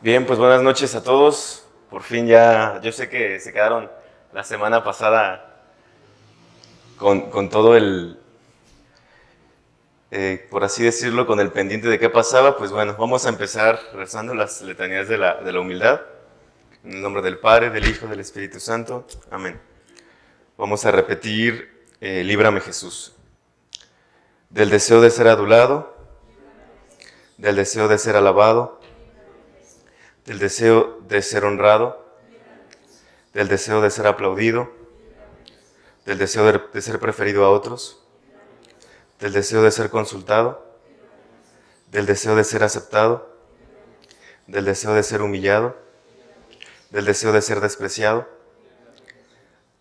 Bien, pues buenas noches a todos. Por fin ya, yo sé que se quedaron la semana pasada con todo por así decirlo, con el pendiente de qué pasaba. Pues bueno, vamos a empezar rezando las letanías de la humildad. En el nombre del Padre, del Hijo, del Espíritu Santo. Amén. Vamos a repetir, líbrame Jesús. Del deseo de ser adulado, del deseo de ser alabado, del deseo de ser honrado, del deseo de ser aplaudido, del deseo de ser preferido a otros, del deseo de ser consultado, del deseo de ser aceptado, del deseo de ser humillado, del deseo de ser despreciado,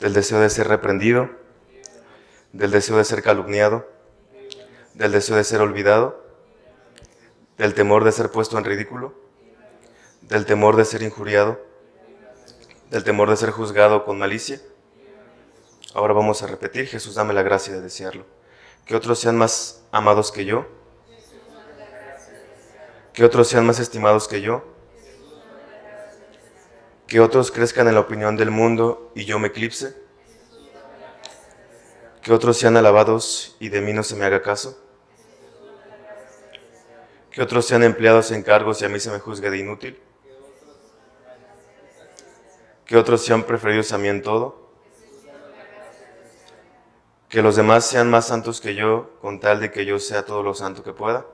del deseo de ser reprendido, del deseo de ser calumniado, del deseo de ser olvidado, del temor de ser puesto en ridículo, del temor de ser injuriado, del temor de ser juzgado con malicia. Ahora vamos a repetir: Jesús, dame la gracia de desearlo. Que otros sean más amados que yo, que otros sean más estimados que yo, que otros crezcan en la opinión del mundo y yo me eclipse, que otros sean alabados y de mí no se me haga caso, que otros sean empleados en cargos y a mí se me juzgue de inútil, que otros sean preferidos a mí en todo, que los demás sean más santos que yo, con tal de que yo sea todo lo santo que pueda.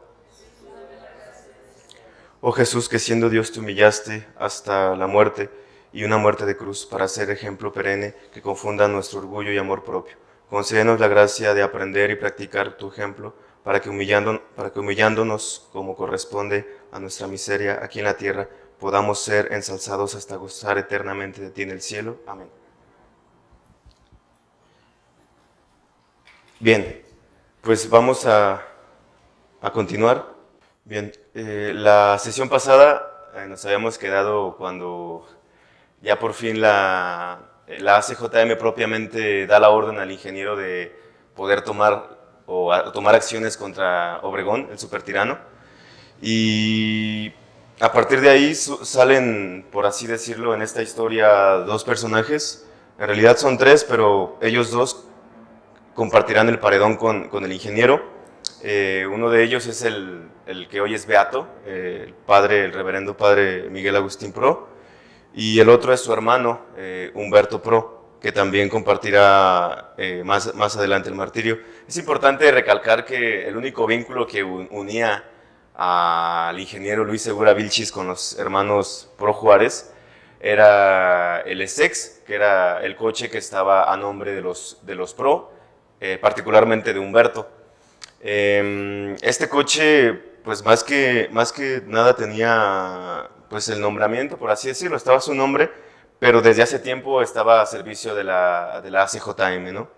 Oh Jesús, que siendo Dios te humillaste hasta la muerte, y una muerte de cruz, para ser ejemplo perenne que confunda nuestro orgullo y amor propio. Concédenos la gracia de aprender y practicar tu ejemplo, para que humillándonos como corresponde a nuestra miseria aquí en la tierra, podamos ser ensalzados hasta gozar eternamente de ti en el cielo. Amén. Bien, pues vamos a continuar. Bien, la sesión pasada nos habíamos quedado cuando ya por fin la ACJM propiamente da la orden al ingeniero de poder tomar acciones contra Obregón, el supertirano. Y a partir de ahí salen, por así decirlo, en esta historia dos personajes. En realidad son tres, pero ellos dos compartirán el paredón con el ingeniero. Uno de ellos es el que hoy es beato, el reverendo padre Miguel Agustín Pro, y el otro es su hermano, Humberto Pro, que también compartirá más adelante el martirio. Es importante recalcar que el único vínculo que unía al ingeniero Luis Segura Vilchis con los hermanos Pro Juárez era el Essex, que era el coche que estaba a nombre de los Pro, particularmente de Humberto. Este coche, pues más que nada tenía pues el nombramiento, por así decirlo, estaba su nombre, pero desde hace tiempo estaba a servicio de la ACJM, ¿no?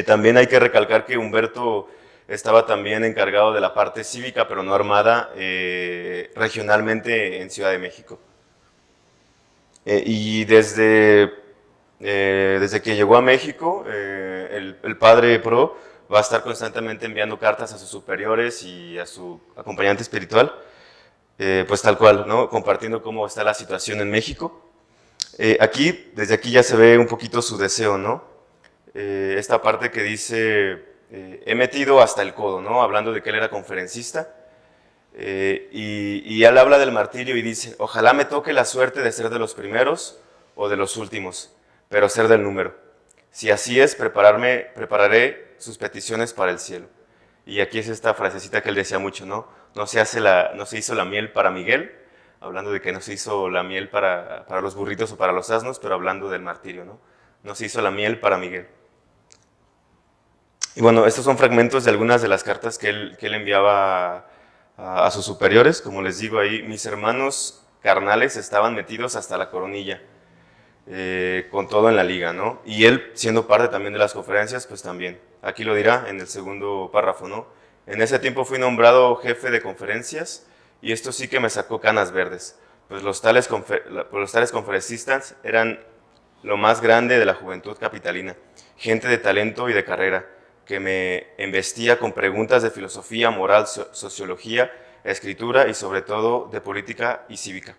También hay que recalcar que Humberto estaba también encargado de la parte cívica, pero no armada, regionalmente en Ciudad de México. Y desde que llegó a México, el padre Pro va a estar constantemente enviando cartas a sus superiores y a su acompañante espiritual, pues tal cual, ¿no? Compartiendo cómo está la situación en México. Desde aquí ya se ve un poquito su deseo, ¿no? Esta parte que dice, he metido hasta el codo, ¿no? Hablando de que él era conferencista. Y él habla del martirio y dice, ojalá me toque la suerte de ser de los primeros o de los últimos, pero ser del número. Si así es, prepararé sus peticiones para el cielo. Y aquí es esta frasecita que él decía mucho, ¿no? No se hizo la miel para Miguel, hablando de que no se hizo la miel para los burritos o para los asnos, pero hablando del martirio, ¿no? No se hizo la miel para Miguel. Y bueno, estos son fragmentos de algunas de las cartas que él enviaba a sus superiores. Como les digo ahí, mis hermanos carnales estaban metidos hasta la coronilla, con todo en la liga, ¿no? Y él, siendo parte también de las conferencias, pues también. Aquí lo dirá en el segundo párrafo, ¿no? En ese tiempo fui nombrado jefe de conferencias y esto sí que me sacó canas verdes, pues los tales conferencistas eran lo más grande de la juventud capitalina, gente de talento y de carrera, que me embestía con preguntas de filosofía, moral, sociología, escritura y sobre todo de política y cívica.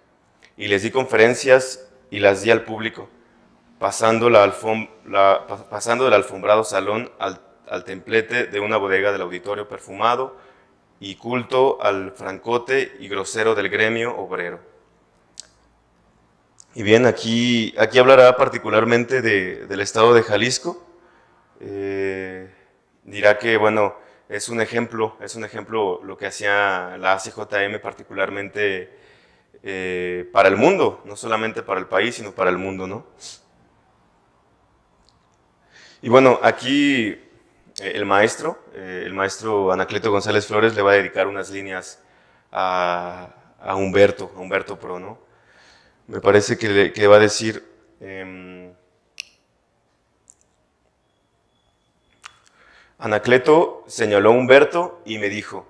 Y les di conferencias y las di al público, pasando del alfombrado salón al templete de una bodega del auditorio perfumado y culto al francote y grosero del gremio obrero. Y bien, aquí hablará particularmente del estado de Jalisco. Dirá que, bueno, es un ejemplo lo que hacía la ACJM particularmente para el mundo, no solamente para el país, sino para el mundo, ¿no? Y bueno, aquí el maestro Anacleto González Flores le va a dedicar unas líneas a Humberto Pro, ¿no? Me parece que va a decir, Anacleto señaló a Humberto y me dijo,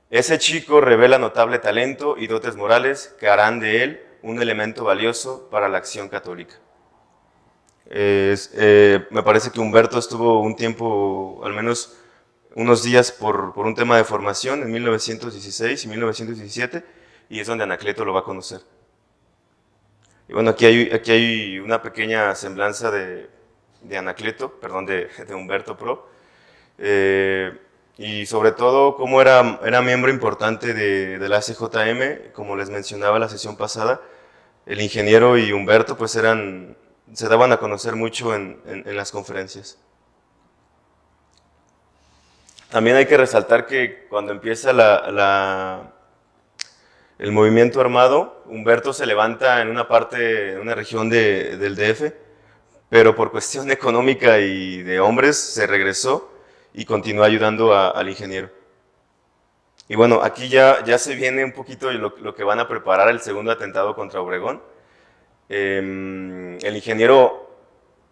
ese chico revela notable talento y dotes morales que harán de él un elemento valioso para la acción católica. Me parece que Humberto estuvo un tiempo, al menos unos días, por un tema de formación en 1916 y 1917, y es donde Anacleto lo va a conocer. Y bueno, aquí hay una pequeña semblanza de Anacleto, perdón, de Humberto Pro, y sobre todo cómo era miembro importante de la ACJM, como les mencionaba la sesión pasada. El ingeniero y Humberto pues se daban a conocer mucho en las conferencias. También hay que resaltar que cuando empieza el movimiento armado, Humberto se levanta en una región del DF, pero por cuestión económica y de hombres se regresó y continuó ayudando al ingeniero. Y bueno, aquí ya se viene un poquito lo que van a preparar el segundo atentado contra Obregón. El ingeniero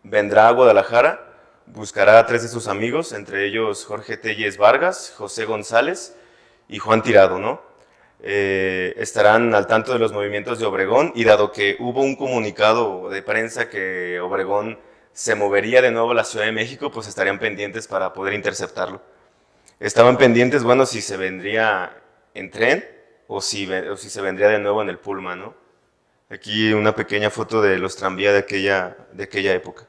vendrá a Guadalajara, buscará a 3 de sus amigos, entre ellos Jorge Telles Vargas, José González y Juan Tirado, ¿no? Estarán al tanto de los movimientos de Obregón, y dado que hubo un comunicado de prensa que Obregón se movería de nuevo a la Ciudad de México, pues estarían pendientes para poder interceptarlo. Estaban pendientes, bueno, si se vendría en tren o si se vendría de nuevo en el Pullman, ¿no? Aquí una pequeña foto de los tranvías de aquella época.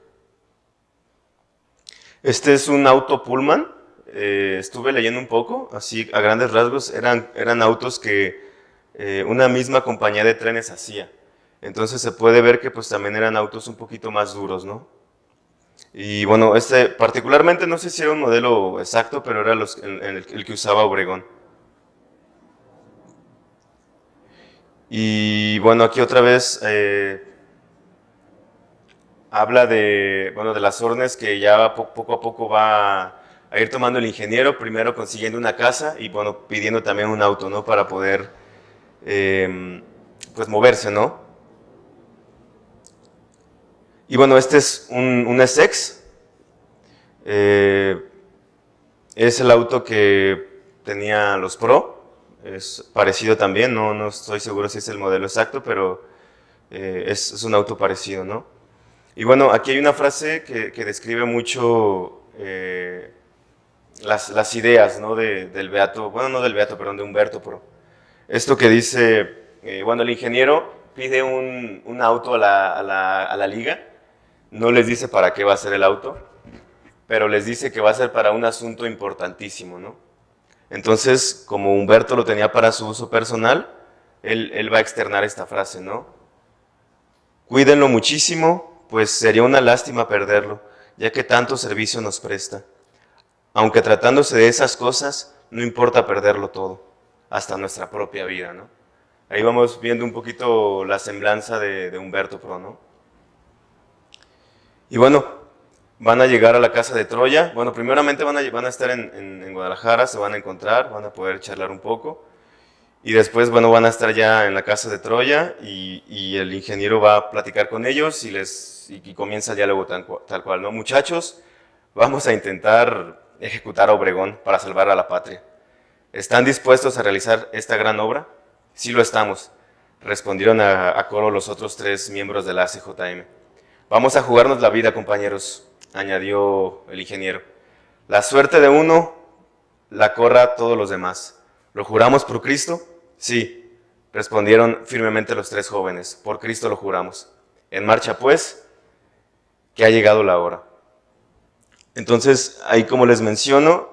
Este es un auto Pullman. Estuve leyendo un poco, así a grandes rasgos, eran autos que una misma compañía de trenes hacía. Entonces se puede ver que pues también eran autos un poquito más duros, ¿no? Y bueno, particularmente no sé si era un modelo exacto, pero era el que usaba Obregón. Y bueno, aquí otra vez habla de las órdenes que ya poco a poco va a ir tomando el ingeniero, primero consiguiendo una casa y bueno, pidiendo también un auto, ¿no? Para poder pues moverse, ¿no? Y bueno, este es un Essex. Es el auto que tenía los Pro. Es parecido también, no estoy seguro si es el modelo exacto, pero es un auto parecido, ¿no? Y bueno, aquí hay una frase que describe mucho las ideas, ¿no? Del Beato, bueno, no del Beato, perdón, de Humberto Pro. Esto que dice, bueno, el ingeniero pide un auto a la liga, no les dice para qué va a ser el auto, pero les dice que va a ser para un asunto importantísimo, ¿no? Entonces, como Humberto lo tenía para su uso personal, él va a externar esta frase, ¿no? Cuídenlo muchísimo, pues sería una lástima perderlo, ya que tanto servicio nos presta. Aunque tratándose de esas cosas, no importa perderlo todo, hasta nuestra propia vida, ¿no? Ahí vamos viendo un poquito la semblanza de Humberto Pro, ¿no? Y bueno, van a llegar a la casa de Troya. Bueno, primeramente van a estar en Guadalajara, se van a encontrar, van a poder charlar un poco. Y después, bueno, van a estar ya en la casa de Troya y el ingeniero va a platicar con ellos y comienza el diálogo tal cual, ¿no? Muchachos, vamos a intentar ejecutar a Obregón para salvar a la patria. ¿Están dispuestos a realizar esta gran obra? Sí lo estamos, respondieron a coro los otros 3 miembros de la ACJM. Vamos a jugarnos la vida, compañeros, añadió el ingeniero. La suerte de uno la corra a todos los demás. ¿Lo juramos por Cristo? Sí, respondieron firmemente los tres jóvenes, por Cristo lo juramos. En marcha pues, que ha llegado la hora. Entonces, ahí como les menciono,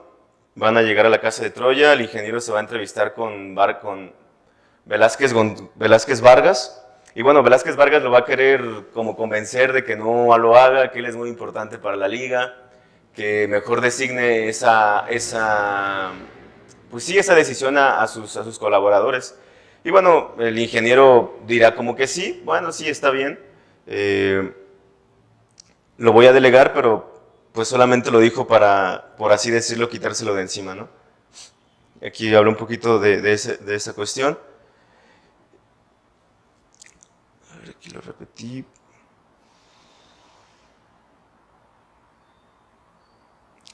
van a llegar a la casa de Troya, el ingeniero se va a entrevistar con Velázquez Vargas, y bueno, Velázquez Vargas lo va a querer como convencer de que no lo haga, que él es muy importante para la liga, que mejor designe esa decisión a sus colaboradores. Y bueno, el ingeniero dirá como que sí, bueno, sí, está bien, lo voy a delegar, pero pues solamente lo dijo para, por así decirlo, quitárselo de encima, ¿no? Aquí hablo un poquito de esa cuestión. A ver, aquí lo repetí.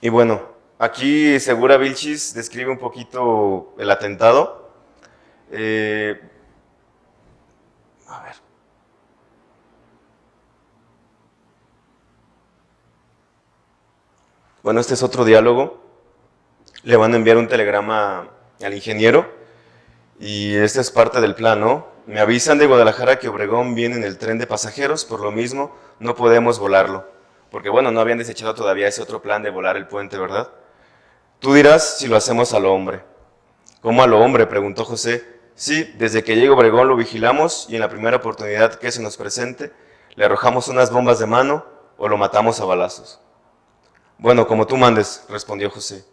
Y bueno, aquí Segura Vilchis describe un poquito el atentado. A ver. Bueno, este es otro diálogo. Le van a enviar un telegrama al ingeniero y esta es parte del plan, ¿no? Me avisan de Guadalajara que Obregón viene en el tren de pasajeros, por lo mismo no podemos volarlo. Porque bueno, no habían desechado todavía ese otro plan de volar el puente, ¿verdad? Tú dirás si lo hacemos a lo hombre. ¿Cómo a lo hombre?, preguntó José. Sí, desde que llega Obregón lo vigilamos y en la primera oportunidad que se nos presente, le arrojamos unas bombas de mano o lo matamos a balazos. Bueno, como tú mandes, respondió José.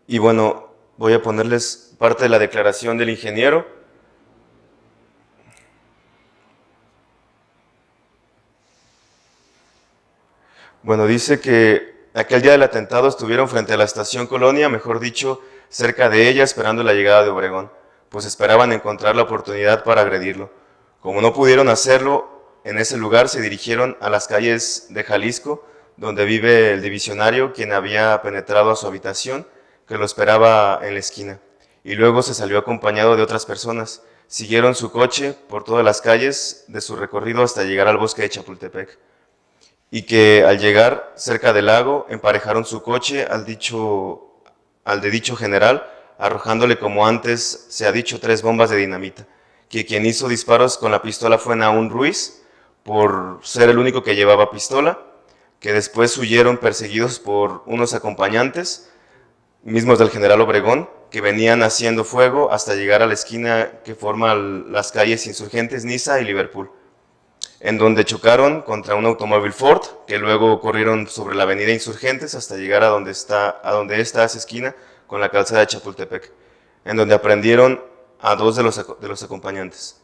Y bueno, voy a ponerles parte de la declaración del ingeniero. Bueno, dice que aquel día del atentado estuvieron frente a la estación Colonia, mejor dicho, cerca de ella, esperando la llegada de Obregón, pues esperaban encontrar la oportunidad para agredirlo. Como no pudieron hacerlo, en ese lugar se dirigieron a las calles de Jalisco, donde vive el divisionario, quien había penetrado a su habitación, que lo esperaba en la esquina. Y luego se salió acompañado de otras personas. Siguieron su coche por todas las calles de su recorrido hasta llegar al bosque de Chapultepec. Y que al llegar cerca del lago emparejaron su coche al de dicho general, arrojándole, como antes se ha dicho, 3 bombas de dinamita. Que quien hizo disparos con la pistola fue Naún Ruiz, por ser el único que llevaba pistola, que después huyeron perseguidos por unos acompañantes, mismos del general Obregón, que venían haciendo fuego hasta llegar a la esquina que forma las calles Insurgentes, Niza y Liverpool, en donde chocaron contra un automóvil Ford, que luego corrieron sobre la avenida Insurgentes hasta llegar a donde esta hace esquina con la calzada de Chapultepec, en donde aprendieron a 2 de los acompañantes.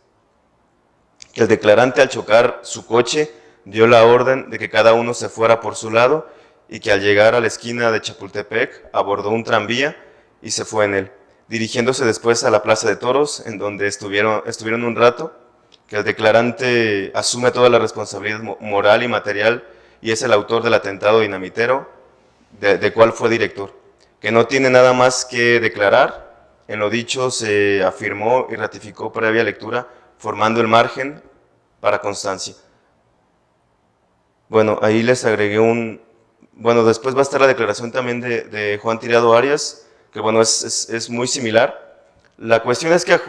El declarante, al chocar su coche, dio la orden de que cada uno se fuera por su lado y que al llegar a la esquina de Chapultepec abordó un tranvía y se fue en él, dirigiéndose después a la Plaza de Toros, en donde estuvieron un rato, que el declarante asume toda la responsabilidad moral y material y es el autor del atentado dinamitero, de cual fue director, que no tiene nada más que declarar. En lo dicho se afirmó y ratificó previa lectura, formando el margen para constancia. Bueno, ahí les agregué bueno, después va a estar la declaración también de Juan Tirado Arias, que bueno, es muy similar. La cuestión es que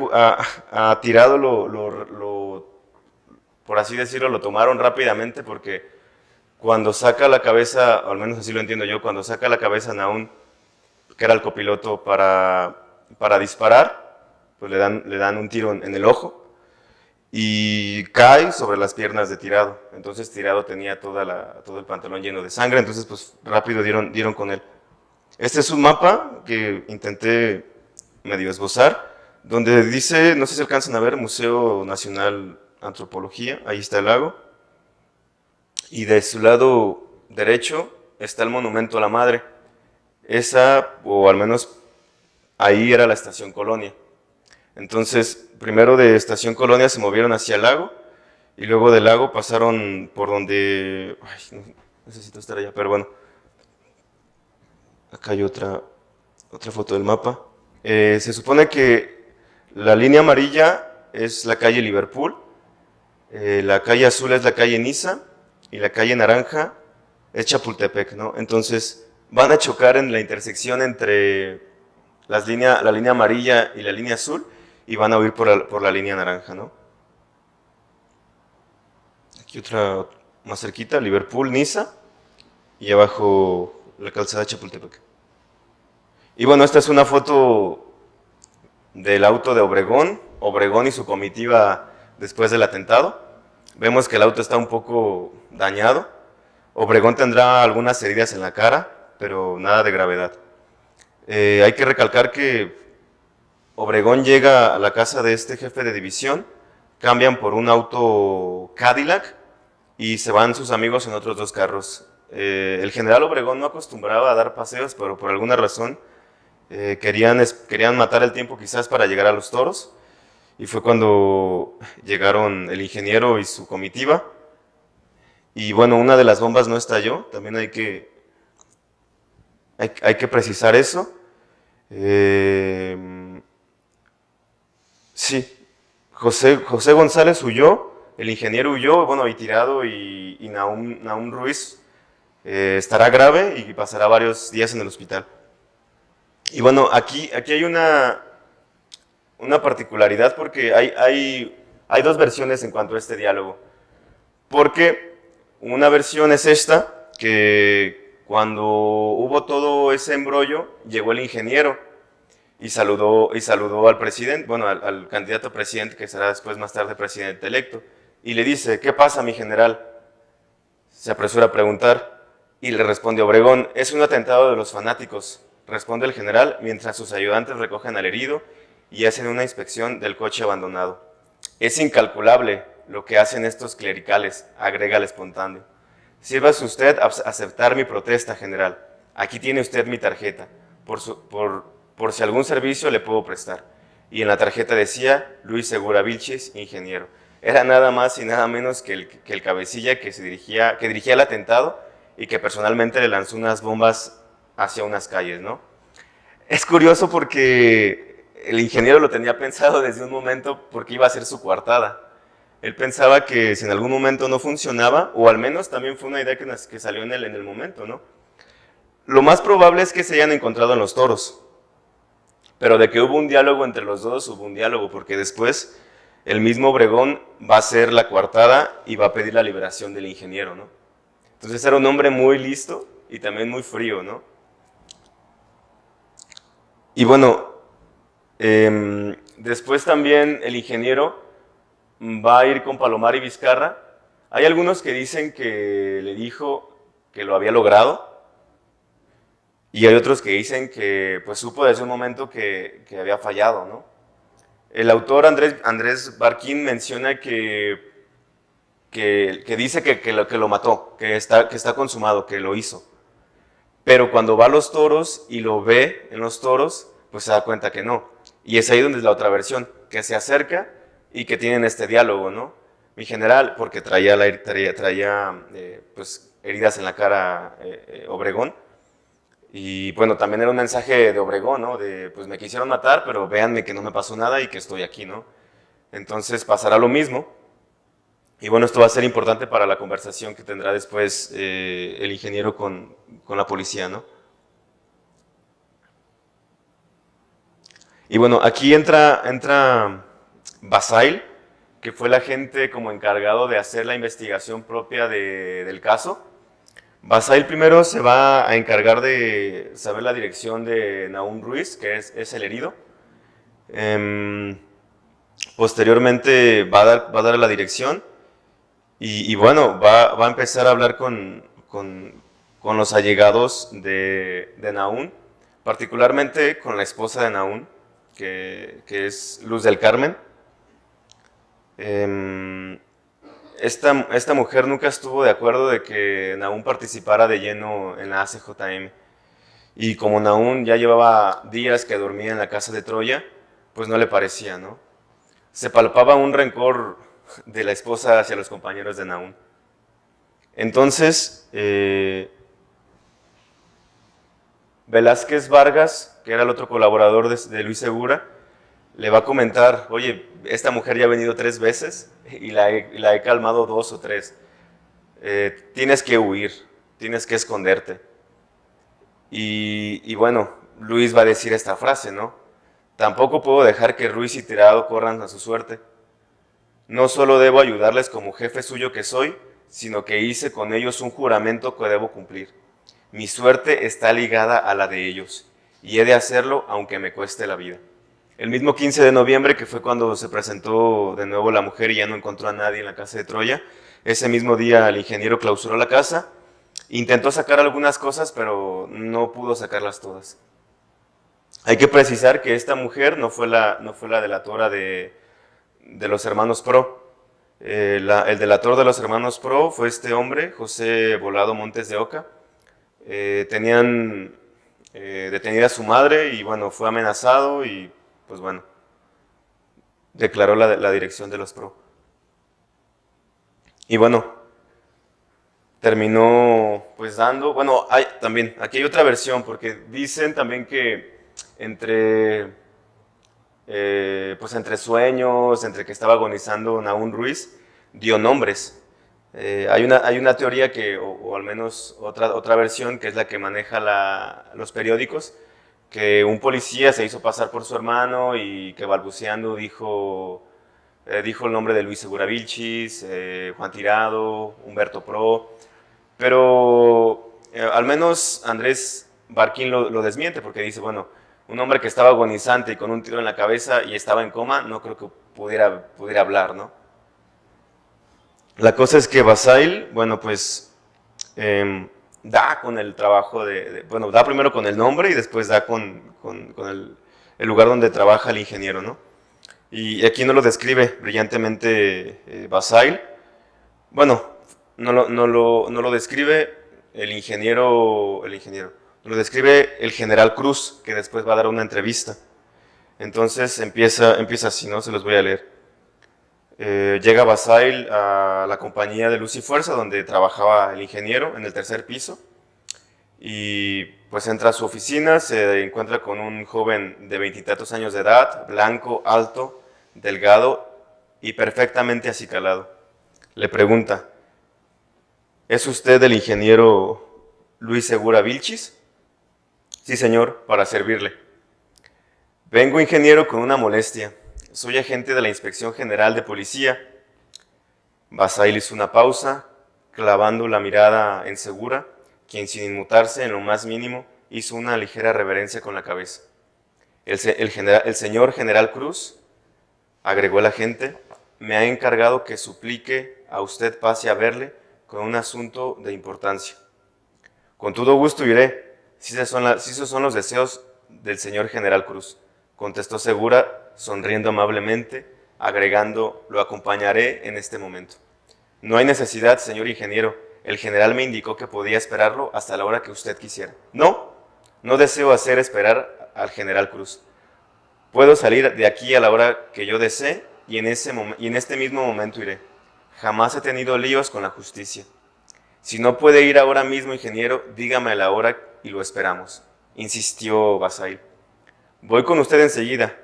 a Tirado por así decirlo, lo tomaron rápidamente porque cuando saca la cabeza, o al menos así lo entiendo yo, cuando saca la cabeza Naún, que era el copiloto, para disparar, pues le dan un tiro en el ojo y cae sobre las piernas de Tirado. Entonces Tirado tenía todo el pantalón lleno de sangre, entonces pues rápido dieron con él. Este es un mapa que intenté medio esbozar, donde dice, no sé si alcanzan a ver, Museo Nacional Antropología, ahí está el lago, y de su lado derecho está el monumento a la madre. Esa, o al menos ahí era la estación Colonia. Entonces, primero de estación Colonia se movieron hacia el lago, y luego del lago pasaron por donde, ay, no necesito estar allá, pero bueno, acá hay otra foto del mapa. Se supone que la línea amarilla es la calle Liverpool, la calle azul es la calle Niza y la calle naranja es Chapultepec, ¿no? Entonces, van a chocar en la intersección entre la línea amarilla y la línea azul y van a huir por la línea naranja, ¿no? Aquí otra más cerquita, Liverpool, Niza, y abajo la calzada de Chapultepec. Y bueno, esta es una foto del auto de Obregón y su comitiva después del atentado. Vemos que el auto está un poco dañado. Obregón tendrá algunas heridas en la cara, pero nada de gravedad. Hay que recalcar que Obregón llega a la casa de este jefe de división, cambian por un auto Cadillac y se van sus amigos en otros 2 carros. El general Obregón no acostumbraba a dar paseos, pero por alguna razón querían matar el tiempo quizás para llegar a los toros, y fue cuando llegaron el ingeniero y su comitiva. Y bueno, una de las bombas no estalló, también hay que precisar eso. Sí, José González huyó, el ingeniero huyó, bueno, y tirado, y Nahum Ruiz estará grave y pasará varios días en el hospital. Y bueno, aquí hay una particularidad, porque hay 2 versiones en cuanto a este diálogo. Porque una versión es esta, que cuando hubo todo ese embrollo, llegó el ingeniero y saludó al presidente, bueno, al candidato a presidente, que será después más tarde presidente electo, y le dice: ¿qué pasa, mi general? Se apresura a preguntar, y le responde Obregón: es un atentado de los fanáticos, responde el general, mientras sus ayudantes recogen al herido y hacen una inspección del coche abandonado. Es incalculable lo que hacen estos clericales, agrega el espontáneo. Sírvase usted a aceptar mi protesta, general. Aquí tiene usted mi tarjeta, por si algún servicio le puedo prestar. Y en la tarjeta decía: Luis Segura Vilchis, ingeniero. Era nada más y nada menos que el cabecilla que dirigía el atentado y que personalmente le lanzó unas bombas hacia unas calles, ¿no? Es curioso porque el ingeniero lo tenía pensado desde un momento, porque iba a ser su coartada. Él pensaba que si en algún momento no funcionaba, o al menos también fue una idea que salió en el momento, ¿no? Lo más probable es que se hayan encontrado en los toros, pero de que hubo un diálogo entre los dos, hubo un diálogo, porque después el mismo Obregón va a hacer la coartada y va a pedir la liberación del ingeniero, ¿no? Entonces era un hombre muy listo y también muy frío, ¿no? Y bueno, después también el ingeniero va a ir con Palomar y Vizcarra. Hay algunos que dicen que le dijo que lo había logrado, y hay otros que dicen que pues supo desde un momento que había fallado, ¿no? El autor Andrés Barquín menciona que dice que lo mató, que está consumado, que lo hizo. Pero cuando va a los toros y lo ve en los toros, pues se da cuenta que no. Y es ahí donde es la otra versión, que se acerca y que tienen este diálogo, ¿no? Mi general, porque traía pues, heridas en la cara Obregón. Y bueno, también era un mensaje de Obregón, ¿no? De, pues me quisieron matar, pero véanme que no me pasó nada y que estoy aquí, ¿no? Entonces pasará lo mismo. Y bueno, esto va a ser importante para la conversación que tendrá después el ingeniero con la policía, ¿no? Y bueno, aquí entra Basail, que fue el agente como encargado de hacer la investigación propia del caso. Basail primero se va a encargar de saber la dirección de Nahum Ruiz, que es el herido. Posteriormente va a dar la dirección y bueno, va a empezar a hablar con los allegados de Nahum, particularmente con la esposa de Nahum, que es Luz del Carmen. Esta mujer nunca estuvo de acuerdo de que Nahum participara de lleno en la ACJM. Y como Nahum ya llevaba días que dormía en la casa de Troya, pues no le parecía, ¿no? Se palpaba un rencor de la esposa hacia los compañeros de Nahum. Entonces, Velázquez Vargas, que era el otro colaborador de Luis Segura, le va a comentar: oye, esta mujer ya ha venido 3 veces y la he calmado 2 o 3. Tienes que huir, tienes que esconderte. Y bueno, Luis va a decir esta frase, ¿no? Tampoco puedo dejar que Ruiz y Tirado corran a su suerte. No solo debo ayudarles como jefe suyo que soy, sino que hice con ellos un juramento que debo cumplir. Mi suerte está ligada a la de ellos, y he de hacerlo aunque me cueste la vida. El mismo 15 de noviembre, que fue cuando se presentó de nuevo la mujer y ya no encontró a nadie en la casa de Troya, ese mismo día el ingeniero clausuró la casa, intentó sacar algunas cosas, pero no pudo sacarlas todas. Hay que precisar que esta mujer no fue la delatora de los hermanos Pro. El delator de los hermanos Pro fue este hombre, José Volado Montes de Oca. Tenían detenida a su madre y bueno, fue amenazado y pues bueno, declaró la dirección de los Pro. Y bueno, terminó pues dando, bueno, también, aquí hay otra versión, porque dicen también que pues entre sueños, entre que estaba agonizando Nahum Ruiz, dio nombres. Hay una teoría o al menos otra versión, que es la que maneja los periódicos, que un policía se hizo pasar por su hermano y que balbuceando dijo el nombre de Luis Segura Vilchis, Juan Tirado, Humberto Pro, pero al menos Andrés Barquín lo desmiente, porque dice, bueno, un hombre que estaba agonizante y con un tiro en la cabeza y estaba en coma, no creo que pudiera hablar, ¿no? La cosa es que Basail, bueno, pues da con el trabajo bueno, da primero con el nombre y después da con el lugar donde trabaja el ingeniero, ¿no? Y aquí no lo describe brillantemente Basail. Bueno, no lo describe el ingeniero, lo describe el general Cruz, que después va a dar una entrevista. Entonces empieza así, ¿no? Se los voy a leer. Llega Basail a la compañía de Luz y Fuerza, donde trabajaba el ingeniero, en el tercer piso, y pues entra a su oficina, se encuentra con un joven de 20 y tantos años de edad, blanco, alto, delgado y perfectamente acicalado. Le pregunta, ¿es usted el ingeniero Luis Segura Vilchis? Sí, señor, para servirle. Vengo, ingeniero, con una molestia. Soy agente de la Inspección General de Policía. Basail hizo una pausa, clavando la mirada en Segura, quien sin inmutarse en lo más mínimo hizo una ligera reverencia con la cabeza. El señor General Cruz, agregó el agente, me ha encargado que suplique a usted pase a verle con un asunto de importancia. Con todo gusto iré, si esos son los deseos del señor General Cruz, contestó Segura, sonriendo amablemente, agregando, lo acompañaré en este momento. No hay necesidad, señor ingeniero, el general me indicó que podía esperarlo hasta la hora que usted quisiera. No deseo hacer esperar al general Cruz. Puedo salir de aquí a la hora que yo desee y en este mismo momento iré. Jamás he tenido líos con la justicia. Si no puede ir ahora mismo, ingeniero, dígame a la hora y lo esperamos, insistió Basail. Voy con usted enseguida.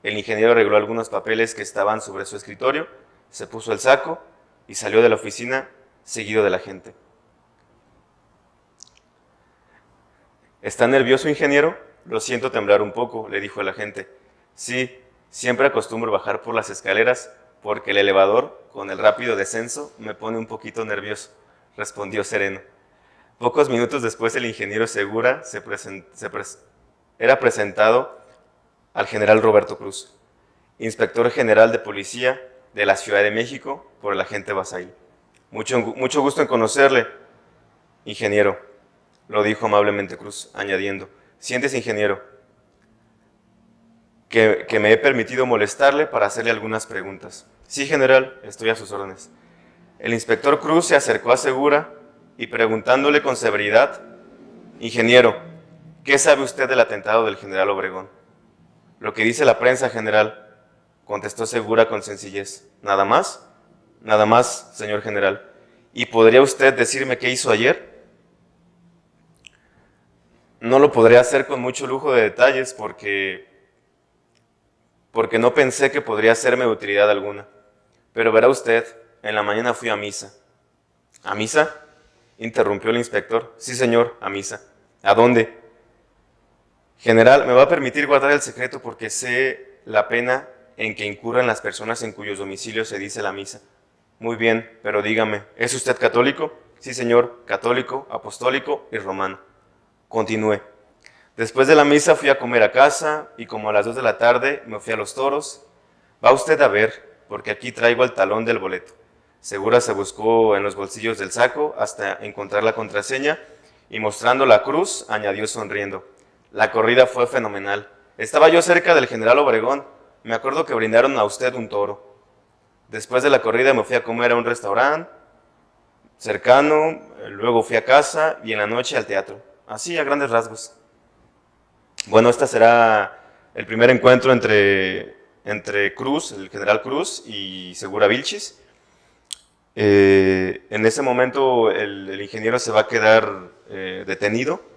El ingeniero arregló algunos papeles que estaban sobre su escritorio, se puso el saco y salió de la oficina seguido de la gente. ¿Está nervioso, ingeniero? Lo siento temblar un poco, le dijo el agente. Sí, siempre acostumbro bajar por las escaleras porque el elevador, con el rápido descenso, me pone un poquito nervioso, respondió sereno. Pocos minutos después el ingeniero Segura era presentado al general Roberto Cruz, inspector general de policía de la Ciudad de México, por el agente Basail. Mucho gusto en conocerle, ingeniero, lo dijo amablemente Cruz, añadiendo, siéntese, ingeniero, que me he permitido molestarle para hacerle algunas preguntas. Sí, general, estoy a sus órdenes. El inspector Cruz se acercó a Segura y preguntándole con severidad, ingeniero, ¿qué sabe usted del atentado del general Obregón? Lo que dice la prensa, general, contestó Segura con sencillez. ¿Nada más? Nada más, señor general. ¿Y podría usted decirme qué hizo ayer? No lo podré hacer con mucho lujo de detalles porque no pensé que podría serme de utilidad alguna. Pero verá usted, en la mañana fui a misa. ¿A misa?, interrumpió el inspector. Sí, señor, a misa. ¿A dónde? General, me va a permitir guardar el secreto porque sé la pena en que incurran las personas en cuyos domicilios se dice la misa. Muy bien, pero dígame, ¿es usted católico? Sí, señor, católico, apostólico y romano. Continúe. Después de la misa fui a comer a casa y como a las 2 de la tarde me fui a los toros. Va usted a ver, porque aquí traigo el talón del boleto. Segura se buscó en los bolsillos del saco hasta encontrar la contraseña y mostrando la cruz añadió sonriendo. La corrida fue fenomenal. Estaba yo cerca del General Obregón. Me acuerdo que brindaron a usted un toro. Después de la corrida me fui a comer a un restaurante cercano, luego fui a casa y en la noche al teatro. Así, a grandes rasgos. Bueno, este será el primer encuentro entre Cruz, el general Cruz, y Segura Vilchis. En ese momento el ingeniero se va a quedar detenido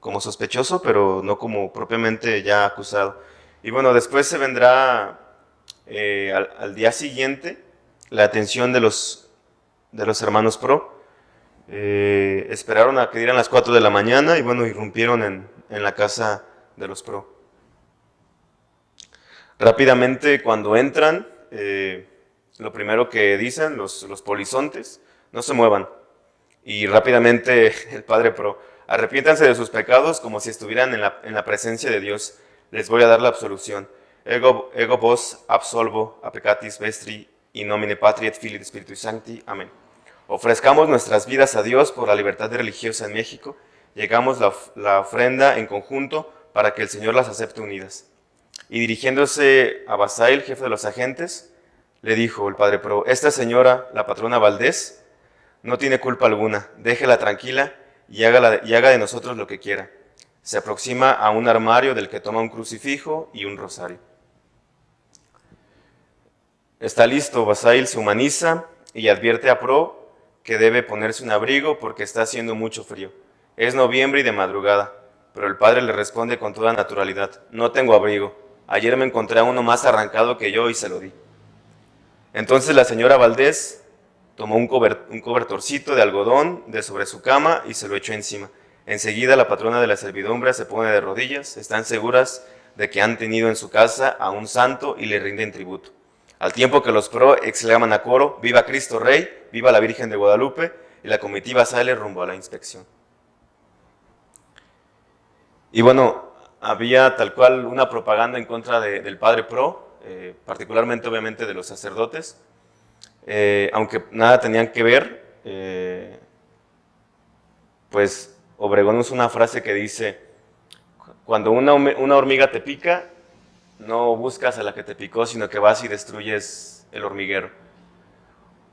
como sospechoso, pero no como propiamente ya acusado. Y bueno, después se vendrá al día siguiente la atención de los hermanos Pro. Esperaron a que dieran las 4 de la mañana y bueno, irrumpieron en la casa de los Pro. Rápidamente cuando entran, lo primero que dicen los polizontes, no se muevan. Y rápidamente el padre Pro, arrepiéntanse de sus pecados como si estuvieran en la presencia de Dios. Les voy a dar la absolución. Ego vos absolvo a peccatis vestri in nomine Patri et Filii et Spiritui Sancti. Amén. Ofrezcamos nuestras vidas a Dios por la libertad religiosa en México. Llegamos la ofrenda en conjunto para que el Señor las acepte unidas. Y dirigiéndose a Basail, jefe de los agentes, le dijo el padre Pro, esta señora, la patrona Valdés, no tiene culpa alguna, déjela tranquila y haga de nosotros lo que quiera. Se aproxima a un armario del que toma un crucifijo y un rosario. Está listo, Basail se humaniza y advierte a Pro que debe ponerse un abrigo porque está haciendo mucho frío. Es noviembre y de madrugada, pero el padre le responde con toda naturalidad, no tengo abrigo, ayer me encontré a uno más arrancado que yo y se lo di. Entonces la señora Valdés tomó un cobertorcito de algodón de sobre su cama y se lo echó encima. Enseguida la patrona de la servidumbre se pone de rodillas, están seguras de que han tenido en su casa a un santo y le rinden tributo. Al tiempo que los Pro exclaman a coro, ¡viva Cristo Rey! ¡Viva la Virgen de Guadalupe! Y la comitiva sale rumbo a la inspección. Y bueno, había tal cual una propaganda en contra del padre Pro, particularmente obviamente de los sacerdotes, aunque nada tenían que ver, pues Obregón usa una frase que dice, cuando una hormiga te pica, no buscas a la que te picó, sino que vas y destruyes el hormiguero.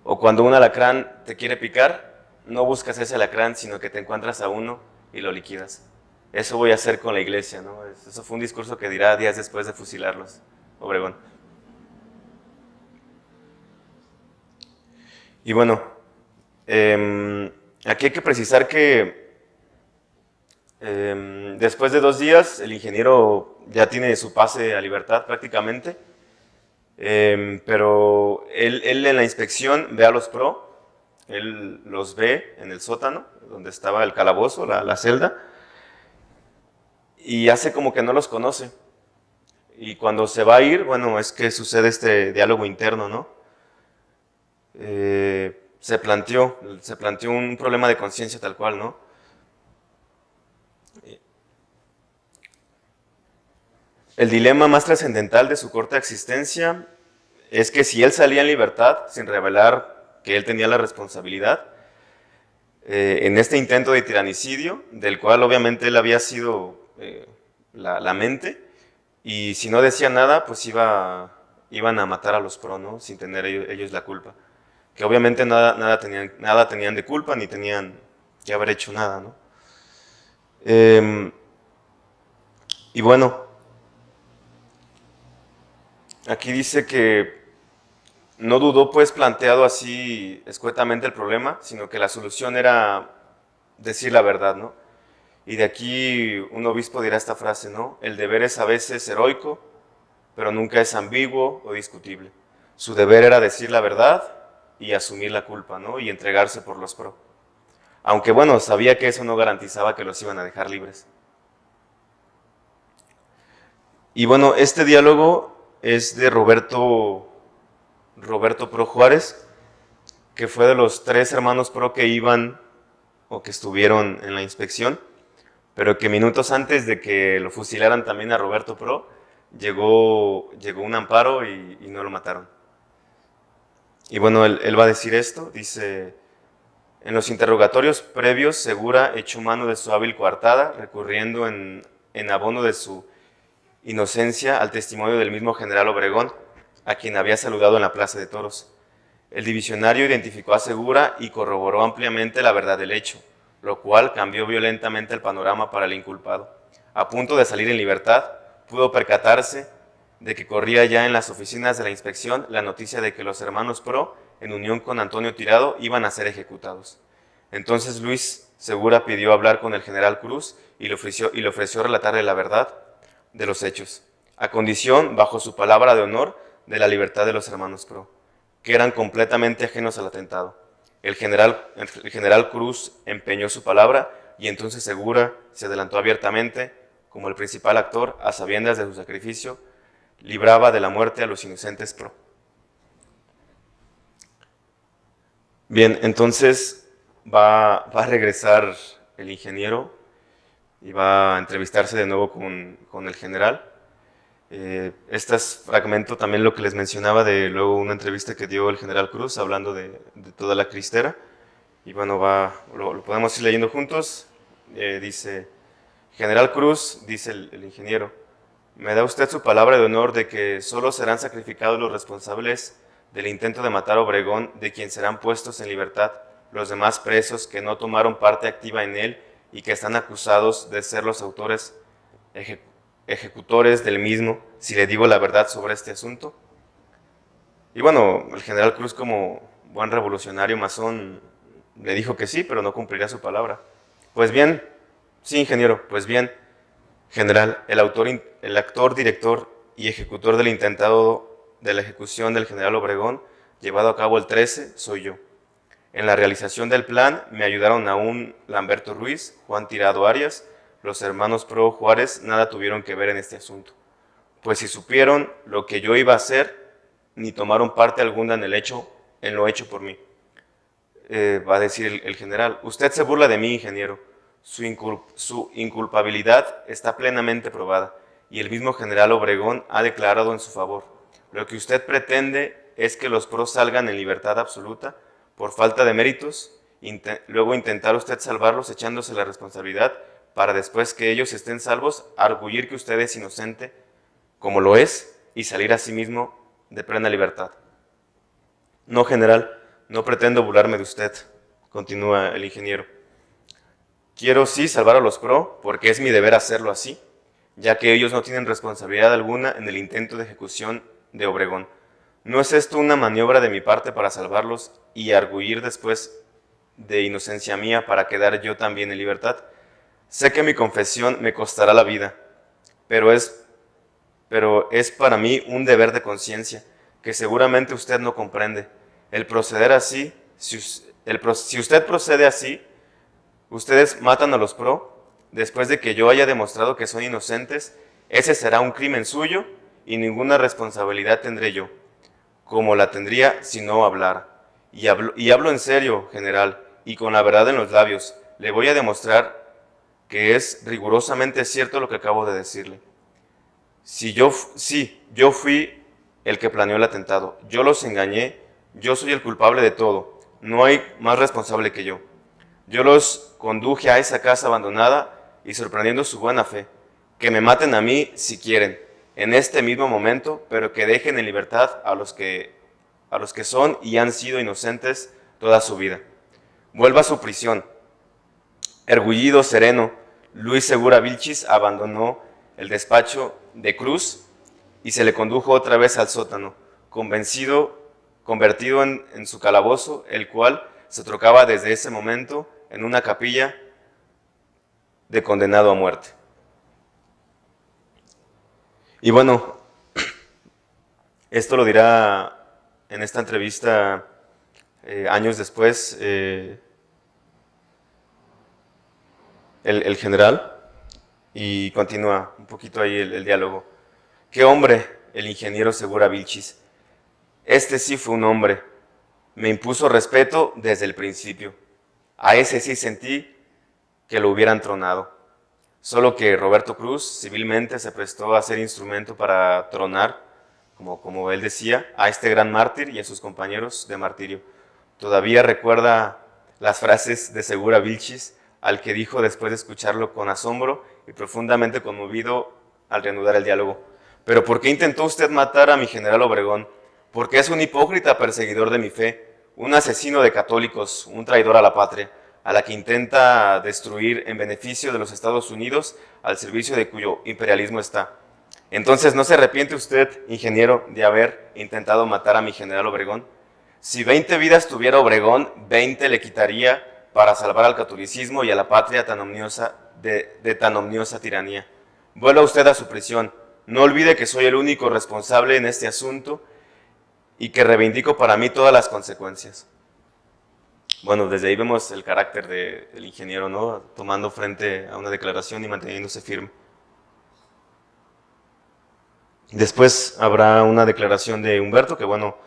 O cuando un alacrán te quiere picar, no buscas ese alacrán, sino que te encuentras a uno y lo liquidas. Eso voy a hacer con la iglesia, ¿no? Eso fue un discurso que dirá días después de fusilarlos, Obregón. Y bueno, aquí hay que precisar que después de 2 días el ingeniero ya tiene su pase a libertad prácticamente, pero él en la inspección ve a los Pro, él los ve en el sótano, donde estaba el calabozo, la celda, y hace como que no los conoce. Y cuando se va a ir, bueno, es que sucede este diálogo interno, ¿no? Se planteó un problema de conciencia tal cual, ¿no? El dilema más trascendental de su corta existencia es que si él salía en libertad, sin revelar que él tenía la responsabilidad, en este intento de tiranicidio, del cual obviamente él había sido la mente, y si no decía nada, pues iban a matar a los Pro, ¿no? Sin tener ellos la culpa. Que obviamente nada tenían de culpa, ni tenían que haber hecho nada, ¿no? Y bueno, aquí dice que no dudó pues planteado así escuetamente el problema, sino que la solución era decir la verdad, ¿no? Y de aquí un obispo dirá esta frase, ¿no? El deber es a veces heroico, pero nunca es ambiguo o discutible. Su deber era decir la verdad y asumir la culpa, ¿no? Y entregarse por los Pro. Aunque bueno, sabía que eso no garantizaba que los iban a dejar libres. Y bueno, este diálogo es de Roberto Pro Juárez, que fue de los 3 hermanos Pro que iban o que estuvieron en la inspección, pero que minutos antes de que lo fusilaran también a Roberto Pro, llegó un amparo y no lo mataron. Y bueno, él va a decir esto, dice: en los interrogatorios previos, Segura echó mano de su hábil coartada, recurriendo en abono de su inocencia al testimonio del mismo general Obregón, a quien había saludado en la Plaza de Toros. El divisionario identificó a Segura y corroboró ampliamente la verdad del hecho, lo cual cambió violentamente el panorama para el inculpado. A punto de salir en libertad, pudo percatarse de que corría ya en las oficinas de la inspección la noticia de que los hermanos Pro, en unión con Antonio Tirado, iban a ser ejecutados. Entonces Luis Segura pidió hablar con el general Cruz y le ofreció relatarle la verdad de los hechos, a condición, bajo su palabra de honor, de la libertad de los hermanos Pro, que eran completamente ajenos al atentado. El general Cruz empeñó su palabra y entonces Segura se adelantó abiertamente, como el principal actor, a sabiendas de su sacrificio, libraba de la muerte a los inocentes Pro. Bien, entonces va a regresar el ingeniero y va a entrevistarse de nuevo con el general. Este es fragmento también lo que les mencionaba de luego una entrevista que dio el general Cruz hablando de toda la cristera. Y bueno, lo podemos ir leyendo juntos. Dice: General Cruz, dice el ingeniero, ¿me da usted su palabra de honor de que solo serán sacrificados los responsables del intento de matar a Obregón, de quien serán puestos en libertad los demás presos que no tomaron parte activa en él y que están acusados de ser los autores ejecutores del mismo, si le digo la verdad sobre este asunto? Y bueno, el general Cruz, como buen revolucionario masón, le dijo que sí, pero no cumpliría su palabra. Pues bien, sí, ingeniero, pues bien, general, el actor, director y ejecutor del intentado de la ejecución del general Obregón, llevado a cabo el 13, soy yo. En la realización del plan me ayudaron aún Lamberto Ruiz, Juan Tirado Arias. Los hermanos Pro Juárez nada tuvieron que ver en este asunto, pues si supieron lo que yo iba a hacer, ni tomaron parte alguna en lo hecho por mí. Va a decir el general: usted se burla de mí, ingeniero. Su inculpabilidad está plenamente probada, y el mismo general Obregón ha declarado en su favor. Lo que usted pretende es que los Pro salgan en libertad absoluta por falta de méritos, luego intentar usted salvarlos echándose la responsabilidad, para después que ellos estén salvos, arguir que usted es inocente, como lo es, y salir a sí mismo de plena libertad. No, general, no pretendo burlarme de usted, continúa el ingeniero. Quiero sí salvar a los Pro, porque es mi deber hacerlo así, ya que ellos no tienen responsabilidad alguna en el intento de ejecución de Obregón. ¿No es esto una maniobra de mi parte para salvarlos y arguir después de inocencia mía para quedar yo también en libertad? Sé que mi confesión me costará la vida, pero es para mí un deber de conciencia que seguramente usted no comprende. El proceder así, si usted procede así, ustedes matan a los Pro, después de que yo haya demostrado que son inocentes, ese será un crimen suyo y ninguna responsabilidad tendré yo, como la tendría si no hablara. Y hablo en serio, general, y con la verdad en los labios. Le voy a demostrar que es rigurosamente cierto lo que acabo de decirle. Yo fui el que planeó el atentado, yo los engañé, yo soy el culpable de todo, no hay más responsable que yo. Yo los conduje a esa casa abandonada y sorprendiendo su buena fe, que me maten a mí si quieren, en este mismo momento, pero que dejen en libertad a los que son y han sido inocentes toda su vida. Vuelva a su prisión. Ergullido, sereno, Luis Segura Vilchis abandonó el despacho de Cruz y se le condujo otra vez al sótano, convertido en su calabozo, el cual se trocaba desde ese momento en una capilla de condenado a muerte. Y bueno, esto lo dirá en esta entrevista años después el general, y continúa un poquito ahí el diálogo. Qué hombre, el ingeniero Segura Vilchis. Este sí fue un hombre. Me impuso respeto desde el principio. A ese sí sentí que lo hubieran tronado. Solo que Roberto Cruz civilmente se prestó a ser instrumento para tronar, como él decía, a este gran mártir y a sus compañeros de martirio. Todavía recuerda las frases de Segura Vilchis, al que dijo después de escucharlo con asombro y profundamente conmovido al reanudar el diálogo. ¿Pero por qué intentó usted matar a mi general Obregón? Porque es un hipócrita perseguidor de mi fe, un asesino de católicos, un traidor a la patria, a la que intenta destruir en beneficio de los Estados Unidos, al servicio de cuyo imperialismo está. Entonces, ¿no se arrepiente usted, ingeniero, de haber intentado matar a mi general Obregón? Si 20 vidas tuviera Obregón, 20 le quitaría para salvar al catolicismo y a la patria tan omniosa de tan omniosa tiranía. Vuelva usted a su prisión. No olvide que soy el único responsable en este asunto y que reivindico para mí todas las consecuencias. Bueno, desde ahí vemos el carácter del ingeniero, ¿no? Tomando frente a una declaración y manteniéndose firme. Después habrá una declaración de Humberto, que bueno,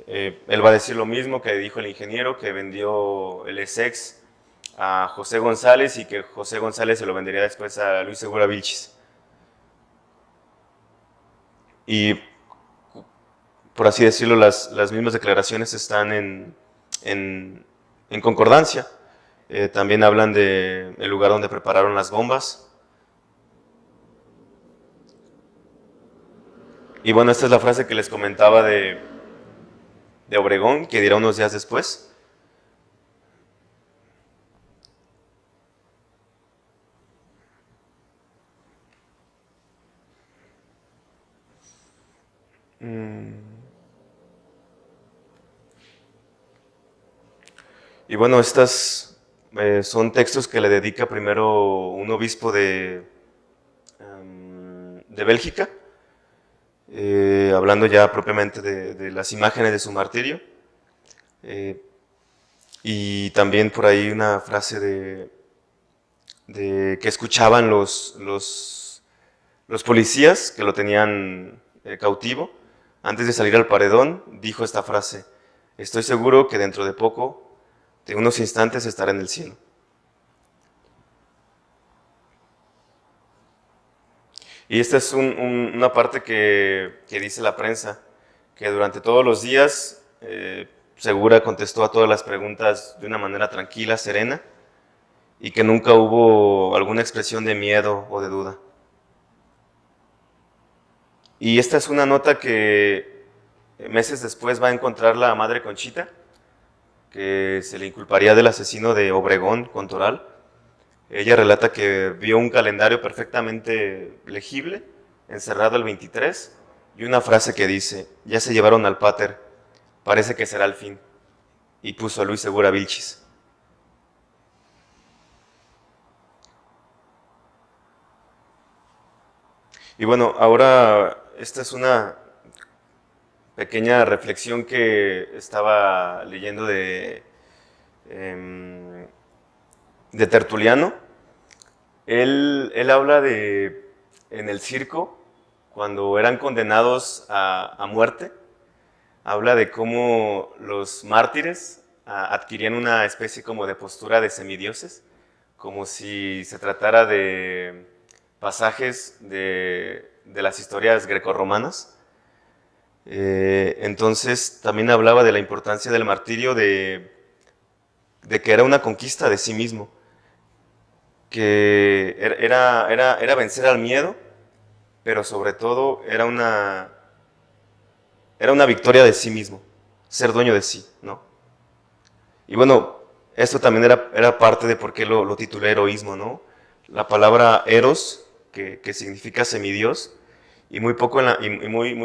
él va a decir lo mismo que dijo el ingeniero, que vendió el Essex a José González y que José González se lo vendería después a Luis Segura Vilchis. Y, por así decirlo, las mismas declaraciones están en concordancia. También hablan del lugar donde prepararon las bombas. Y bueno, esta es la frase que les comentaba de Obregón, que dirá unos días después. Y bueno, estas son textos que le dedica primero un obispo de Bélgica, hablando ya propiamente de las imágenes de su martirio. Y también por ahí una frase de que escuchaban los policías que lo tenían cautivo. Antes de salir al paredón, dijo esta frase: estoy seguro que dentro de poco, de unos instantes, estará en el cielo. Y esta es una parte que dice la prensa, que durante todos los días Segura contestó a todas las preguntas de una manera tranquila, serena, y que nunca hubo alguna expresión de miedo o de duda. Y esta es una nota que meses después va a encontrar la madre Conchita, que se le inculparía del asesino de Obregón con Toral. Ella relata que vio un calendario perfectamente legible, encerrado el 23, y una frase que dice: ya se llevaron al pater, parece que será el fin. Y puso a Luis Segura Vilchis. Y bueno, ahora esta es una pequeña reflexión que estaba leyendo de Tertuliano. Él habla en el circo, cuando eran condenados a muerte, habla de cómo los mártires adquirían una especie como de postura de semidioses, como si se tratara de pasajes de las historias grecorromanas. Entonces también hablaba de la importancia del martirio, de que era una conquista de sí mismo, que era vencer al miedo, pero sobre todo era una victoria de sí mismo, ser dueño de sí, ¿no? Y bueno, esto también era parte de por qué lo titulé heroísmo, ¿no? La palabra eros, que significa semidios, y muy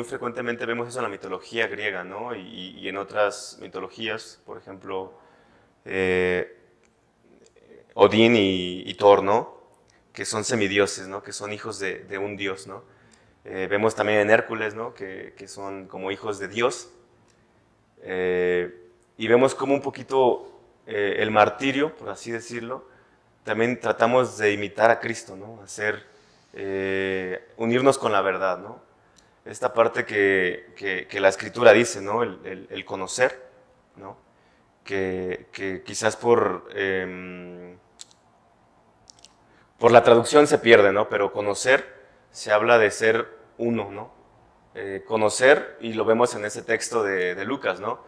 frecuentemente vemos eso en la mitología griega, ¿no? Y en otras mitologías, por ejemplo, Odín y Thor, ¿no? Que son semidioses, ¿no? Que son hijos de un dios, ¿no? Vemos también en Hércules, ¿no? Que son como hijos de Dios. Y vemos como un poquito el martirio, por así decirlo, también tratamos de imitar a Cristo, ¿no? Unirnos con la verdad, ¿no? esta parte que la Escritura dice, ¿no? El conocer, ¿no? Que quizás por la traducción se pierde, ¿no? Pero conocer se habla de ser uno, ¿no? Conocer, y lo vemos en ese texto de Lucas, ¿no?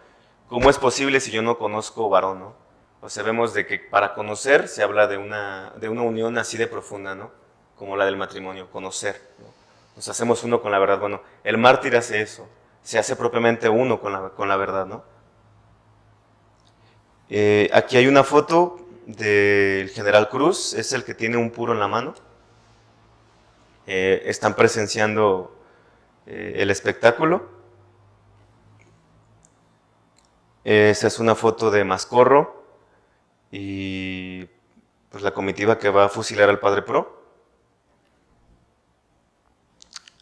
¿Cómo es posible si yo no conozco varón, ¿no? O sea, vemos de que para conocer se habla de una unión así de profunda, ¿no? Como la del matrimonio, conocer, ¿no? Nos hacemos uno con la verdad. Bueno, el mártir hace eso, se hace propiamente uno con la verdad, ¿no? Aquí hay una foto del general Cruz, es el que tiene un puro en la mano. Están presenciando el espectáculo. Esa es una foto de Mascorro y pues la comitiva que va a fusilar al Padre Pro.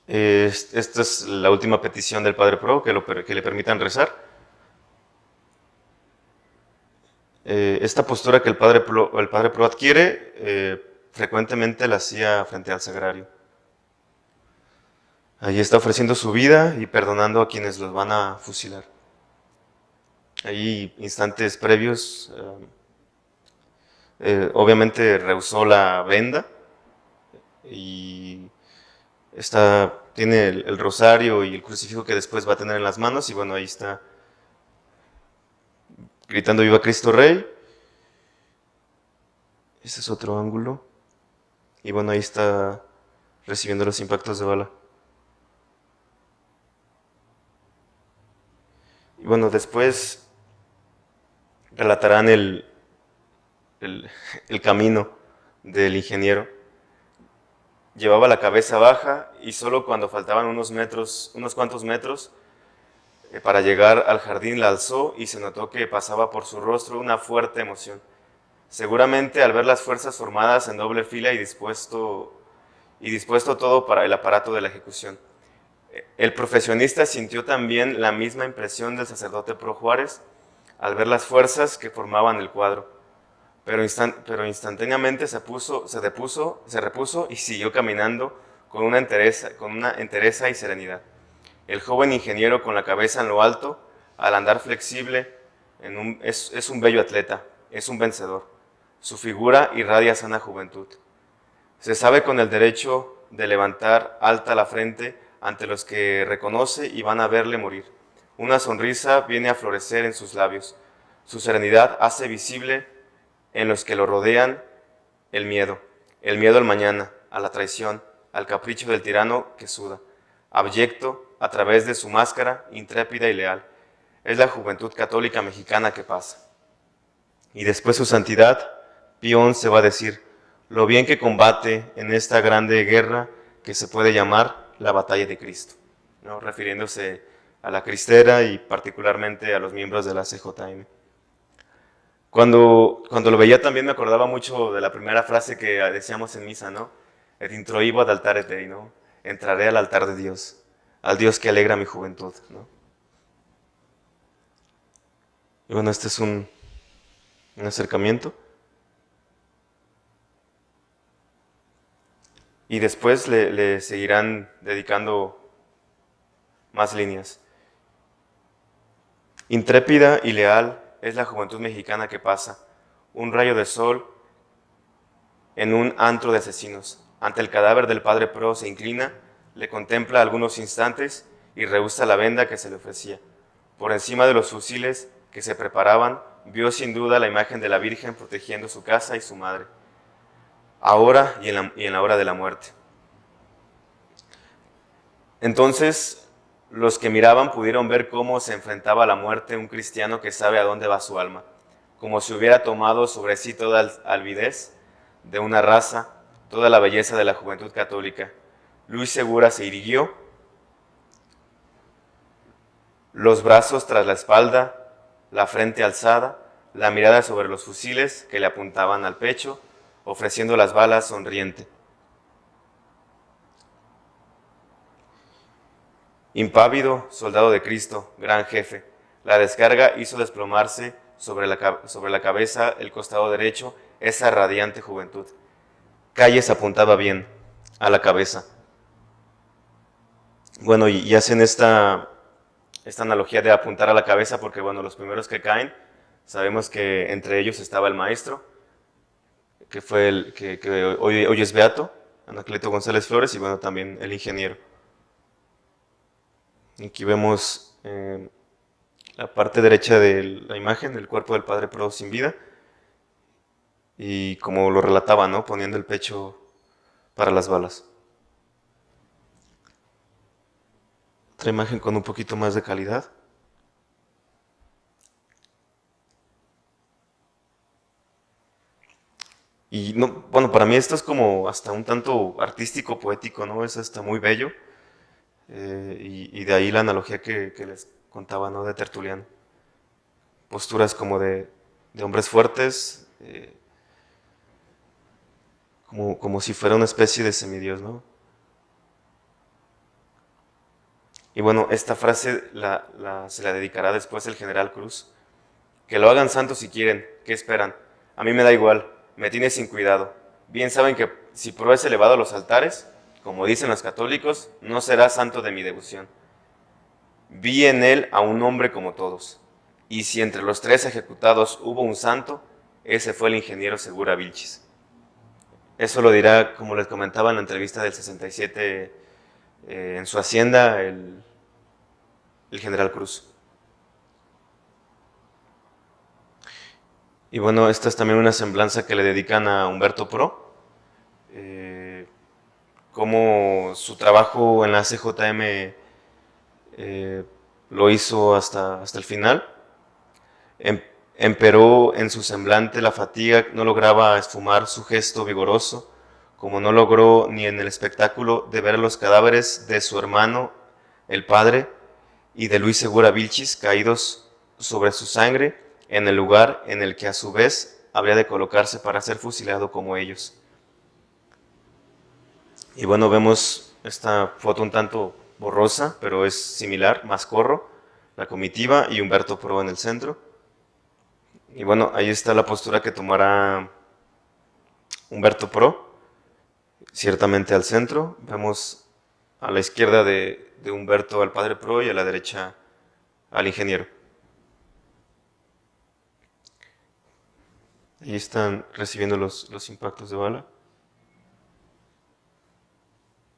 Esta es la última petición del Padre Pro, que le permitan rezar. Esta postura que el Padre Pro adquiere, frecuentemente la hacía frente al sagrario. Allí está ofreciendo su vida y perdonando a quienes los van a fusilar. Ahí, instantes previos, obviamente rehusó la venda y tiene el rosario y el crucifijo que después va a tener en las manos, y bueno, ahí está gritando "Viva Cristo Rey". Este es otro ángulo. Y bueno, ahí está recibiendo los impactos de bala. Y bueno, después relatarán el camino del ingeniero. Llevaba la cabeza baja y solo cuando faltaban unos cuantos metros, para llegar al jardín la alzó y se notó que pasaba por su rostro una fuerte emoción. Seguramente al ver las fuerzas formadas en doble fila y dispuesto todo para el aparato de la ejecución. El profesionista sintió también la misma impresión del sacerdote Pro Juárez al ver las fuerzas que formaban el cuadro, pero instantáneamente se repuso y siguió caminando con una entereza y serenidad. El joven ingeniero, con la cabeza en lo alto, al andar flexible, es un bello atleta, es un vencedor. Su figura irradia sana juventud. Se sabe con el derecho de levantar alta la frente ante los que reconoce y van a verle morir. Una sonrisa viene a florecer en sus labios. Su serenidad hace visible en los que lo rodean el miedo al mañana, a la traición, al capricho del tirano que suda, abyecto a través de su máscara, intrépida y leal. Es la juventud católica mexicana que pasa. Y después su santidad, Pío XI va a decir: lo bien que combate en esta grande guerra que se puede llamar la batalla de Cristo, ¿no? Refiriéndose a la cristera y particularmente a los miembros de la CJM. Cuando lo veía también me acordaba mucho de la primera frase que decíamos en misa, ¿no? Et introibo ad altare Dei, ¿no? Entraré al altar de Dios, al Dios que alegra mi juventud, ¿no? Y bueno, este es un acercamiento. Y después le seguirán dedicando más líneas. Intrépida y leal es la juventud mexicana que pasa, un rayo de sol en un antro de asesinos. Ante el cadáver del Padre Pro se inclina, le contempla algunos instantes y rehúsa la venda que se le ofrecía. Por encima de los fusiles que se preparaban, vio sin duda la imagen de la Virgen protegiendo su casa y su madre, ahora y en la hora de la muerte. Entonces, los que miraban pudieron ver cómo se enfrentaba a la muerte un cristiano que sabe a dónde va su alma, como si hubiera tomado sobre sí toda la alvidez de una raza, toda la belleza de la juventud católica. Luis Segura se irguió, los brazos tras la espalda, la frente alzada, la mirada sobre los fusiles que le apuntaban al pecho, ofreciendo las balas sonriente. Impávido, soldado de Cristo, gran jefe, la descarga hizo desplomarse sobre la cabeza, el costado derecho, esa radiante juventud. Calles apuntaba bien, a la cabeza. Bueno, y hacen esta analogía de apuntar a la cabeza porque, bueno, los primeros que caen, sabemos que entre ellos estaba el maestro, que fue el que hoy es beato, Anacleto González Flores, y bueno, también el ingeniero. Aquí vemos la parte derecha de la imagen, el cuerpo del padre Pro sin vida, y como lo relataba, ¿no? Poniendo el pecho para las balas. Otra imagen con un poquito más de calidad. Y no, bueno, para mí esto es como hasta un tanto artístico, poético, ¿no? Es hasta muy bello. Y de ahí la analogía que les contaba, ¿no? De Tertuliano. Posturas como de hombres fuertes, como si fuera una especie de semidios, ¿no? Y bueno, esta frase se la dedicará después el general Cruz. Que lo hagan santo si quieren, ¿qué esperan? A mí me da igual, me tiene sin cuidado. Bien saben que si Pro es elevado a los altares, como dicen los católicos, no será santo de mi devoción. Vi en él a un hombre como todos. Y si entre los 3 ejecutados hubo un santo, ese fue el ingeniero Segura Vilchis. Eso lo dirá, como les comentaba en la entrevista del 67, en su hacienda, el general Cruz. Y bueno, esta es también una semblanza que le dedican a Humberto Pro, cómo su trabajo en la CJM lo hizo hasta el final. Emperó en su semblante la fatiga, no lograba esfumar su gesto vigoroso, como no logró ni en el espectáculo de ver los cadáveres de su hermano, el padre, y de Luis Segura Vilchis caídos sobre su sangre en el lugar en el que a su vez habría de colocarse para ser fusilado como ellos. Y bueno, vemos esta foto un tanto borrosa, pero es similar, Mascorro, la comitiva y Humberto Pro en el centro. Y bueno, ahí está la postura que tomará Humberto Pro, ciertamente al centro. Vemos a la izquierda de Humberto al padre Pro y a la derecha al ingeniero. Ahí están recibiendo los impactos de bala.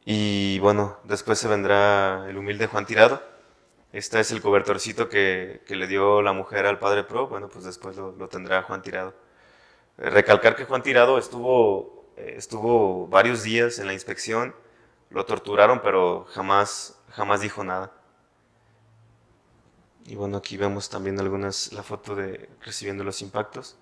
Y bueno, después se vendrá el humilde Juan Tirado. Este es el cobertorcito que le dio la mujer al padre Pro. Bueno, pues después lo tendrá Juan Tirado. Recalcar que Juan Tirado estuvo varios días en la inspección, lo torturaron, pero jamás dijo nada. Y bueno, aquí vemos también la foto de recibiendo los impactos.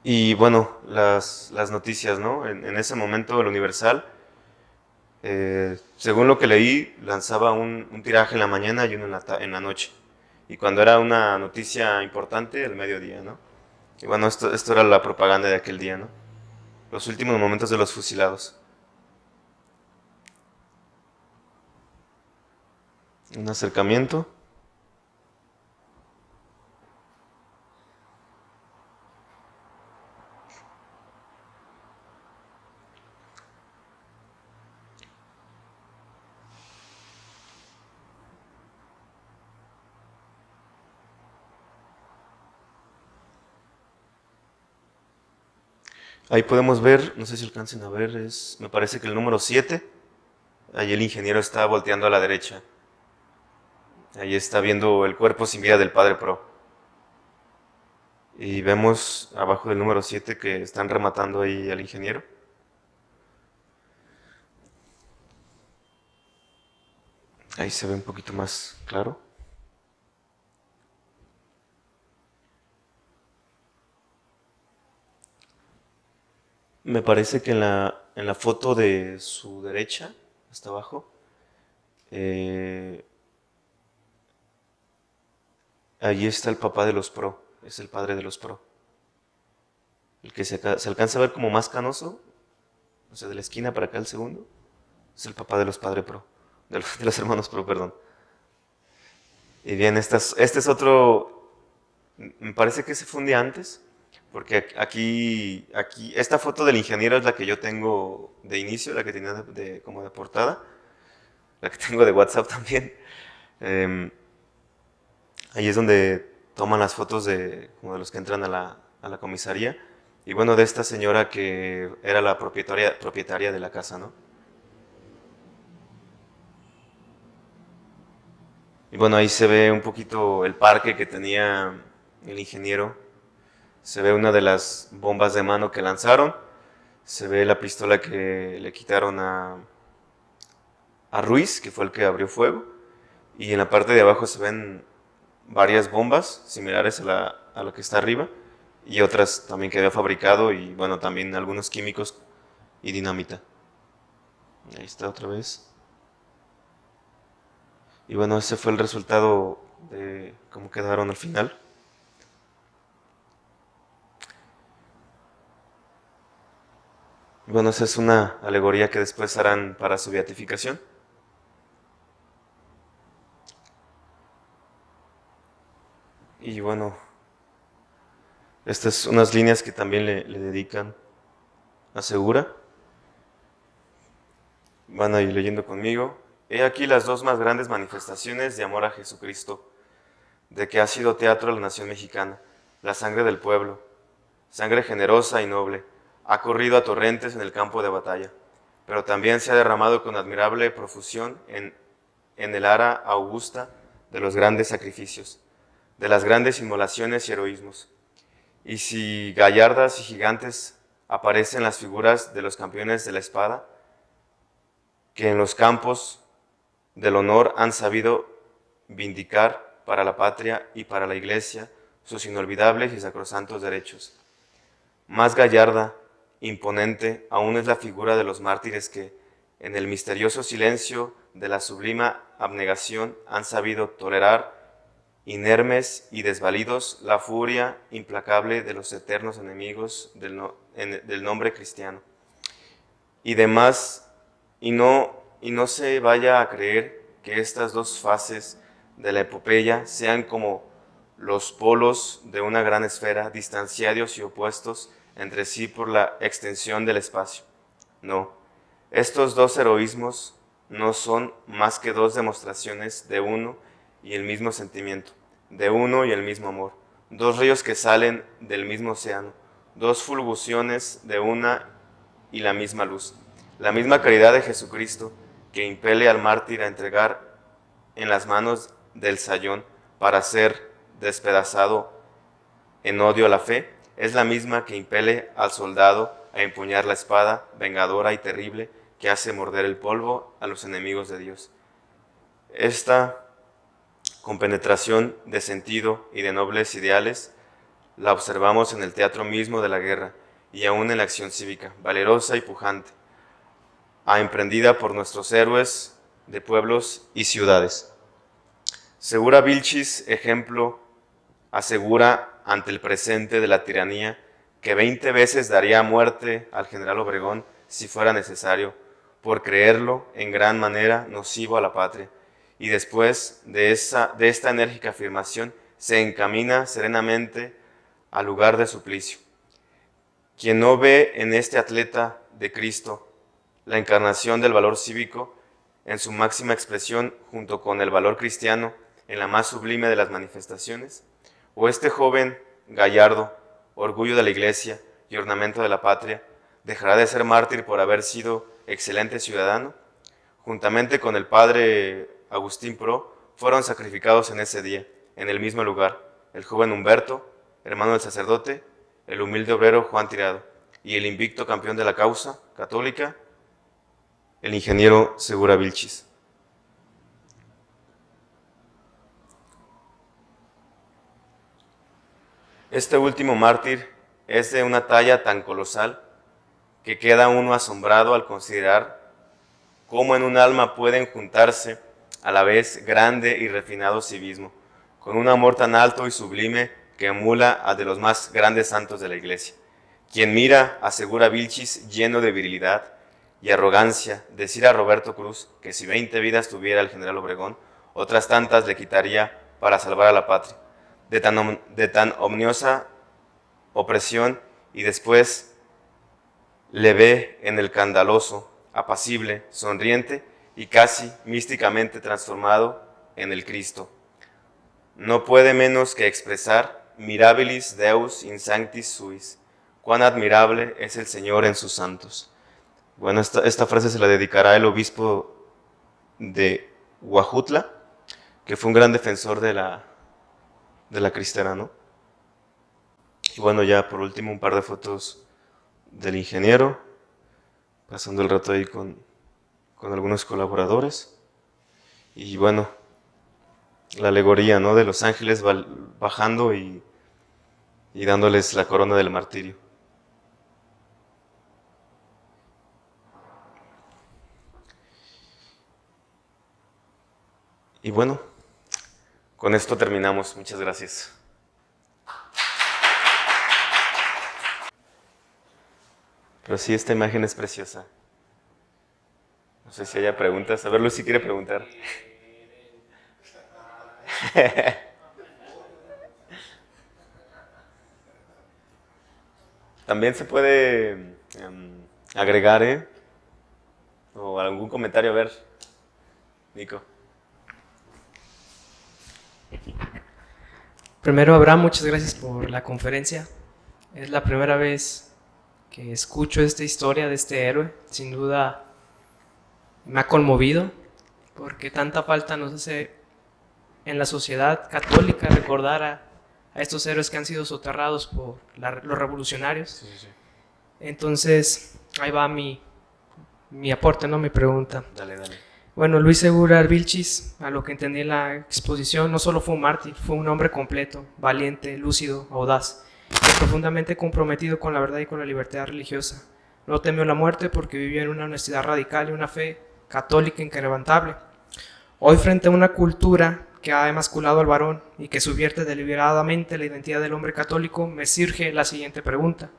Y bueno, las noticias, ¿no? En ese momento el Universal, según lo que leí, lanzaba un tiraje en la mañana y uno en la noche. Y cuando era una noticia importante, el mediodía, ¿no? Y bueno, esto era la propaganda de aquel día, ¿no? Los últimos momentos de los fusilados. Un acercamiento. Ahí podemos ver, no sé si alcancen a ver, me parece que el número 7. Ahí el ingeniero está volteando a la derecha. Ahí está viendo el cuerpo sin vida del padre Pro. Y vemos abajo del número 7 que están rematando ahí al ingeniero. Ahí se ve un poquito más claro. Me parece que en la foto de su derecha, hasta abajo, ahí está el papá de los Pro, es el padre de los Pro. El que se alcanza a ver como más canoso, o sea, de la esquina para acá el segundo, es el papá de los padre Pro, de los hermanos Pro, perdón. Y bien, este es otro, me parece que se fue un día antes, porque aquí, esta foto del ingeniero es la que yo tengo de inicio, la que tenía como de portada, la que tengo de WhatsApp también. Em, Ahí es donde toman las fotos como de los que entran a la comisaría. Y bueno, de esta señora que era la propietaria de la casa, ¿no? Y bueno, ahí se ve un poquito el parque que tenía el ingeniero. Se ve una de las bombas de mano que lanzaron. Se ve la pistola que le quitaron a Ruiz, que fue el que abrió fuego. Y en la parte de abajo se ven varias bombas similares a la que está arriba. Y otras también que había fabricado. Y bueno, también algunos químicos y dinamita. Ahí está otra vez. Y bueno, ese fue el resultado de cómo quedaron al final. Bueno, esa es una alegoría que después harán para su beatificación. Y bueno, estas unas líneas que también le dedican a Segura. Van a ir leyendo conmigo. He aquí las dos más grandes manifestaciones de amor a Jesucristo, de que ha sido teatro la nación mexicana, la sangre del pueblo, sangre generosa y noble, ha corrido a torrentes en el campo de batalla, pero también se ha derramado con admirable profusión en el ara augusta de los grandes sacrificios, de las grandes inmolaciones y heroísmos. Y si gallardas y gigantes aparecen las figuras de los campeones de la espada, que en los campos del honor han sabido vindicar para la patria y para la Iglesia sus inolvidables y sacrosantos derechos. Más gallarda, imponente, aún es la figura de los mártires que, en el misterioso silencio de la sublime abnegación, han sabido tolerar, inermes y desvalidos, la furia implacable de los eternos enemigos del nombre cristiano. Y demás, y no se vaya a creer que estas dos fases de la epopeya sean como los polos de una gran esfera, distanciados y opuestos entre sí por la extensión del espacio. No, estos dos heroísmos no son más que dos demostraciones de uno y el mismo sentimiento, de uno y el mismo amor, dos ríos que salen del mismo océano, dos fulguciones de una y la misma luz. La misma caridad de Jesucristo que impele al mártir a entregar en las manos del sayón para ser despedazado en odio a la fe, es la misma que impele al soldado a empuñar la espada vengadora y terrible que hace morder el polvo a los enemigos de Dios. Esta compenetración de sentido y de nobles ideales la observamos en el teatro mismo de la guerra y aún en la acción cívica, valerosa y pujante, emprendida por nuestros héroes de pueblos y ciudades. Segura Vilchis, ejemplo, asegura ante el presente de la tiranía que 20 veces daría muerte al general Obregón si fuera necesario, por creerlo en gran manera nocivo a la patria. Y después de esta enérgica afirmación se encamina serenamente al lugar de suplicio. Quien no ve en este atleta de Cristo la encarnación del valor cívico en su máxima expresión junto con el valor cristiano en la más sublime de las manifestaciones, o este joven gallardo, orgullo de la Iglesia y ornamento de la patria, dejará de ser mártir por haber sido excelente ciudadano, juntamente con el padre Agustín Pro, fueron sacrificados en ese día, en el mismo lugar, el joven Humberto, hermano del sacerdote, el humilde obrero Juan Tirado, y el invicto campeón de la causa católica, el ingeniero Segura Vilchis. Este último mártir es de una talla tan colosal que queda uno asombrado al considerar cómo en un alma pueden juntarse a la vez grande y refinado civismo, con un amor tan alto y sublime que emula al de los más grandes santos de la Iglesia. Quien mira a Segura Vilchis lleno de virilidad y arrogancia, decir a Roberto Cruz que si 20 vidas tuviera el general Obregón, otras tantas le quitaría para salvar a la patria. De tan opresión, y después le ve en el candaloso, apacible, sonriente y casi místicamente transformado en el Cristo. No puede menos que expresar mirabilis Deus in sanctis suis, cuán admirable es el Señor en sus santos. Bueno, esta frase se la dedicará el obispo de Huajutla, que fue un gran defensor de la cristera, ¿no? Y bueno, ya por último un par de fotos del ingeniero, pasando el rato ahí con algunos colaboradores. Y bueno, la alegoría, ¿no?, de los ángeles bajando y dándoles la corona del martirio. Y bueno, con esto terminamos. Muchas gracias. Pero sí, esta imagen es preciosa. No sé si haya preguntas. A ver, Lucy quiere preguntar. También se puede agregar, o algún comentario. A ver, Nico. Primero, Abraham, muchas gracias por la conferencia. Es la primera vez que escucho esta historia de este héroe. Sin duda me ha conmovido, porque tanta falta nos hace en la sociedad católica recordar a estos héroes que han sido soterrados por los revolucionarios. Sí. Entonces, ahí va mi aporte, ¿no? Mi pregunta. Dale. Bueno, Luis Segurar Vilchis, a lo que entendí en la exposición, no solo fue un mártir, fue un hombre completo, valiente, lúcido, audaz, y profundamente comprometido con la verdad y con la libertad religiosa. No temió la muerte porque vivió en una honestidad radical y una fe católica inquebrantable. Hoy, frente a una cultura que ha emasculado al varón y que subvierte deliberadamente la identidad del hombre católico, me surge la siguiente pregunta: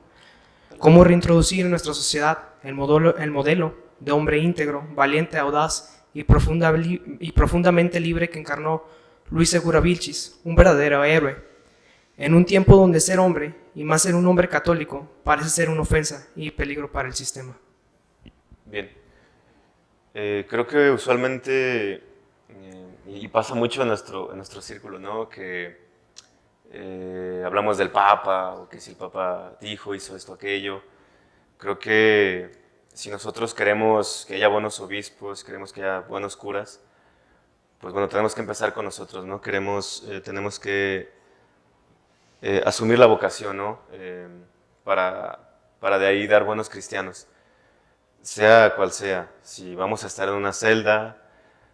¿cómo reintroducir en nuestra sociedad el modelo de hombre íntegro, valiente, audaz y profundamente libre que encarnó Luis Segura Vilchis, un verdadero héroe, en un tiempo donde ser hombre, y más ser un hombre católico, parece ser una ofensa y peligro para el sistema? Bien. Creo que usualmente, y pasa mucho en nuestro círculo, ¿no?, que hablamos del Papa, o que si el Papa dijo, hizo esto, aquello. Creo que si nosotros queremos que haya buenos obispos, queremos que haya buenos curas, pues bueno, tenemos que empezar con nosotros, ¿no? Tenemos que asumir la vocación, ¿no? Para de ahí dar buenos cristianos, sea cual sea. Si vamos a estar en una celda,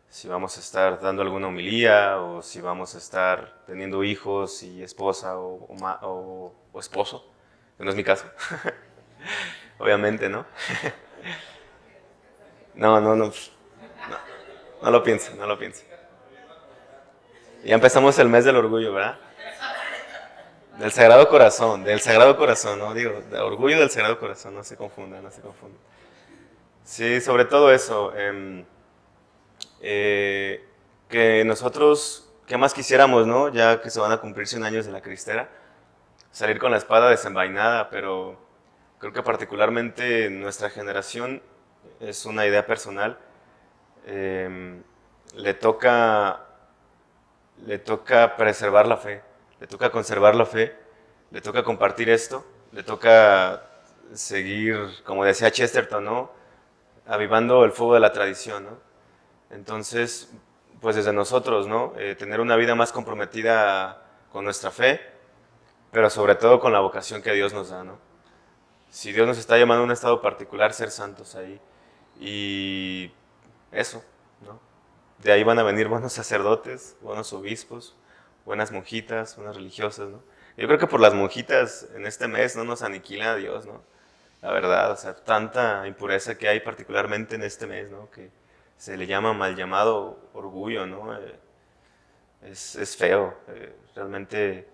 si vamos a estar dando alguna homilía, o si vamos a estar teniendo hijos y esposa o esposo, que no es mi caso, obviamente, ¿no? No lo pienso. Ya empezamos el mes del orgullo, ¿verdad? Del Sagrado Corazón, ¿no? Digo, de orgullo del Sagrado Corazón, no se confunda. Sí, sobre todo eso, que nosotros, ¿qué más quisiéramos, no? Ya que se van a cumplir 100 años de la cristera, salir con la espada desenvainada, pero creo que particularmente nuestra generación, es una idea personal, le toca preservar la fe, le toca conservar la fe, le toca compartir esto, le toca seguir, como decía Chesterton, ¿no?, avivando el fuego de la tradición, ¿no? Entonces, pues desde nosotros, ¿no?, tener una vida más comprometida con nuestra fe, pero sobre todo con la vocación que Dios nos da, ¿no? Si Dios nos está llamando a un estado particular, ser santos ahí. Y eso, ¿no? De ahí van a venir buenos sacerdotes, buenos obispos, buenas monjitas, buenas religiosas, ¿no? Yo creo que por las monjitas en este mes no nos aniquila a Dios, ¿no? La verdad, o sea, tanta impureza que hay particularmente en este mes, ¿no?, que se le llama mal llamado orgullo, ¿no? Es feo, realmente,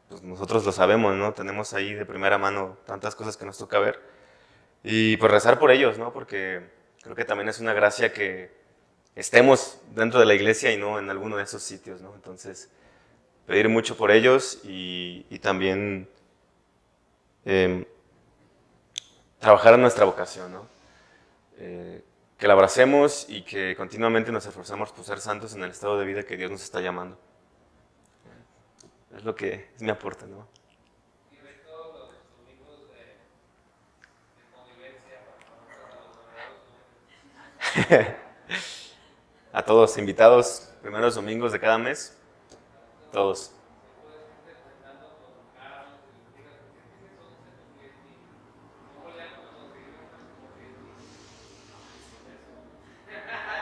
pues nosotros lo sabemos, ¿no? Tenemos ahí de primera mano tantas cosas que nos toca ver. Y pues rezar por ellos, ¿no? Porque creo que también es una gracia que estemos dentro de la iglesia y no en alguno de esos sitios, ¿no? Entonces, pedir mucho por ellos y también eh, trabajar en nuestra vocación, ¿no? Que la abracemos y que continuamente nos esforzamos por ser santos en el estado de vida que Dios nos está llamando. Es lo que es mi aporte, ¿no? A todos, invitados, primeros domingos de cada mes, todos.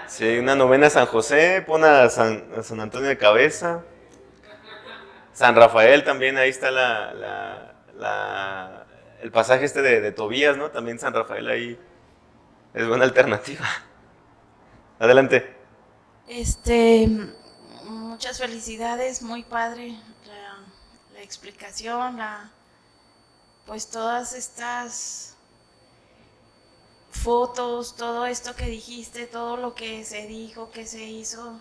Sí, una novena a San José, pon a San Antonio de cabeza. San Rafael también, ahí está el pasaje este de Tobías, ¿no? También San Rafael ahí es buena alternativa. Adelante. Muchas felicidades, muy padre la explicación, pues todas estas fotos, todo esto que dijiste, todo lo que se dijo, que se hizo,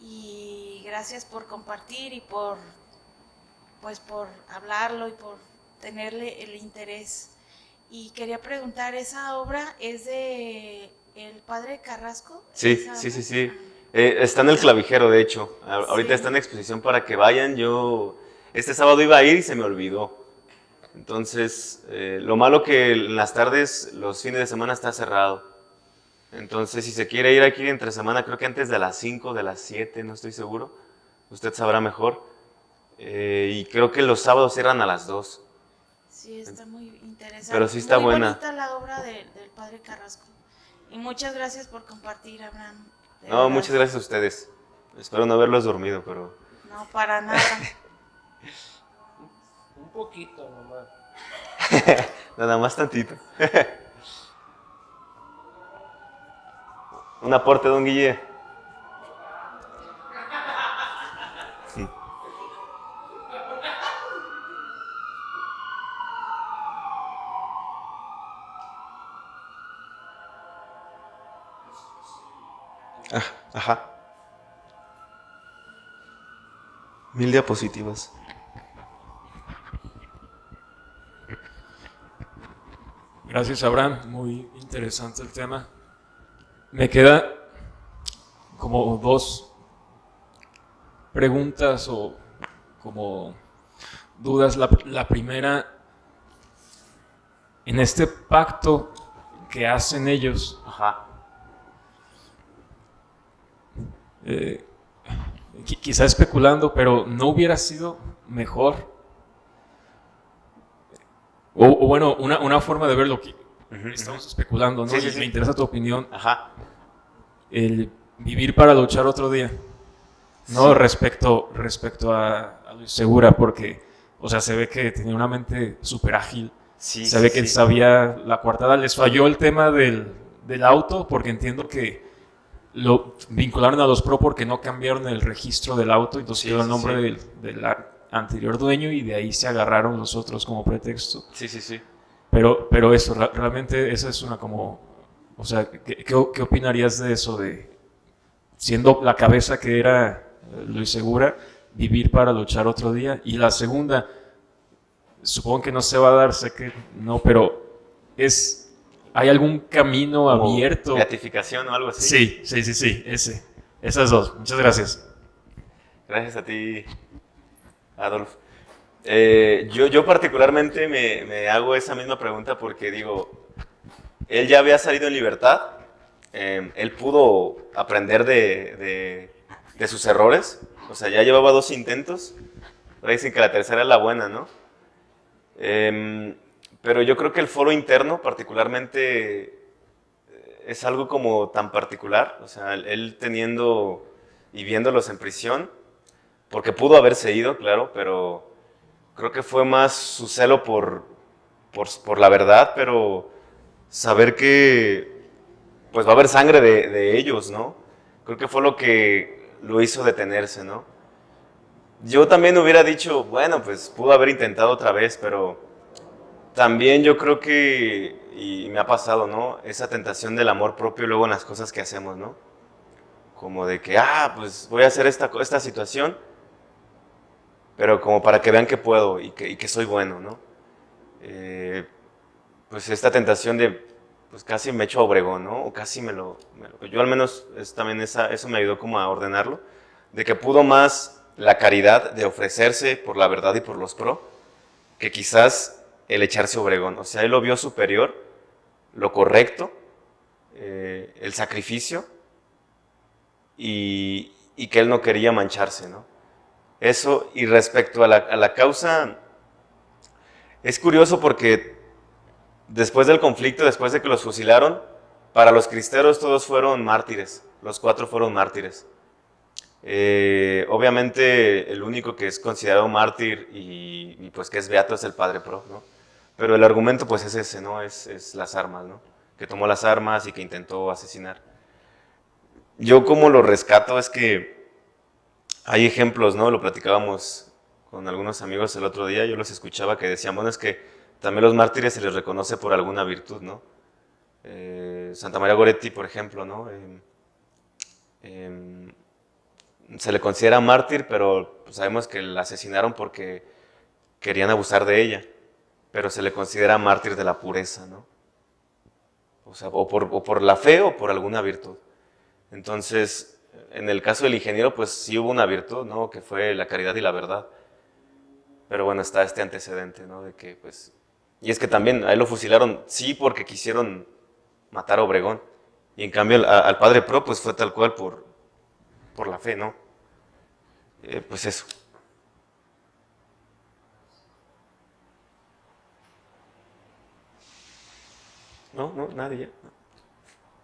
y gracias por compartir y por hablarlo y por tenerle el interés. Y quería preguntar, ¿esa obra es de el padre Carrasco? Sí. Está en el Clavijero, de hecho. Ahorita Sí. está en exposición para que vayan. Yo este sábado iba a ir y se me olvidó. Entonces, lo malo que en las tardes, los fines de semana está cerrado. Entonces, si se quiere ir aquí entre semana, creo que antes de las 5, de las 7, no estoy seguro. Usted sabrá mejor. Y creo que los sábados cierran a las 2. Sí, está muy interesante. Pero sí está muy buena. Bonita la obra del padre Carrasco. Y muchas gracias por compartir, Abraham. De No, verdad. muchas gracias a ustedes. Espero no haberlos dormido, pero... No, para nada. Un poquito nomás. Nada más tantito. Un aporte, don Guille. Ajá. 1000 diapositivas. Gracias, Abraham. Muy interesante el tema. Me queda como dos preguntas o como dudas. La primera, en este pacto que hacen ellos, Ajá. quizá especulando, pero ¿no hubiera sido mejor? O bueno, una forma de verlo que estamos especulando, ¿no? Sí, sí, Y sí. me interesa tu opinión. Ajá. El vivir para luchar otro día, ¿no? Sí. Respecto a Luis Segura, porque, o sea, se ve que tenía una mente súper ágil, Sí, se ve sí, que sí. sabía la coartada. Les falló el tema del auto, porque entiendo que lo vincularon a los pro porque no cambiaron el registro del auto, entonces Sí, quedó el sí, nombre sí. del anterior dueño y de ahí se agarraron los otros como pretexto. Sí. Pero eso, realmente esa es una como, o sea, ¿qué opinarías de eso? De siendo la cabeza que era Luis Segura, vivir para luchar otro día. Y la segunda, supongo que no se va a dar, sé que no, pero ¿hay algún camino Como abierto? beatificación o algo así. Sí, esas dos. Muchas gracias. Gracias a ti, Adolf. Yo particularmente me hago esa misma pregunta porque digo, él ya había salido en libertad, él pudo aprender de sus errores, o sea, ya llevaba 2 intentos, ahora dicen que la tercera es la buena, ¿no? Pero yo creo que el foro interno particularmente es algo como tan particular, o sea, él teniendo y viéndolos en prisión, porque pudo haberse ido, claro, pero creo que fue más su celo por la verdad, pero saber que pues va a haber sangre de ellos, ¿no? Creo que fue lo que lo hizo detenerse, ¿no? Yo también hubiera dicho, bueno, pues pudo haber intentado otra vez, pero también yo creo que, y me ha pasado, ¿no? Esa tentación del amor propio luego en las cosas que hacemos, ¿no? Como de que, pues voy a hacer esta situación pero como para que vean que puedo y que soy bueno, ¿no? Pues esta tentación de, pues casi me echo a Obregón, ¿no? O casi yo al menos, también eso me ayudó como a ordenarlo, de que pudo más la caridad de ofrecerse por la verdad y por los pro, que quizás el echarse a Obregón. O sea, él lo vio superior, lo correcto, el sacrificio, y que él no quería mancharse, ¿no? Eso, y respecto a la causa, es curioso porque después del conflicto, después de que los fusilaron, para los cristeros todos fueron mártires, los 4 fueron mártires. Obviamente el único que es considerado mártir y pues que es beato es el Padre Pro, ¿no? Pero el argumento pues es ese, ¿no? Es las armas, ¿no? Que tomó las armas y que intentó asesinar. Yo como lo rescato es que hay ejemplos, ¿no? Lo platicábamos con algunos amigos el otro día, yo los escuchaba que decían, bueno, es que también los mártires se les reconoce por alguna virtud, ¿no? Santa María Goretti, por ejemplo, ¿no? Se le considera mártir, pero pues, sabemos que la asesinaron porque querían abusar de ella, pero se le considera mártir de la pureza, ¿no? O sea, o por la fe o por alguna virtud. Entonces, en el caso del ingeniero, pues sí hubo una virtud, ¿no? Que fue la caridad y la verdad. Pero bueno, está este antecedente, ¿no? De que, pues... Y es que también a él lo fusilaron, sí, porque quisieron matar a Obregón. Y en cambio al Padre Pro, pues fue tal cual por la fe, ¿no? Pues eso. No, nadie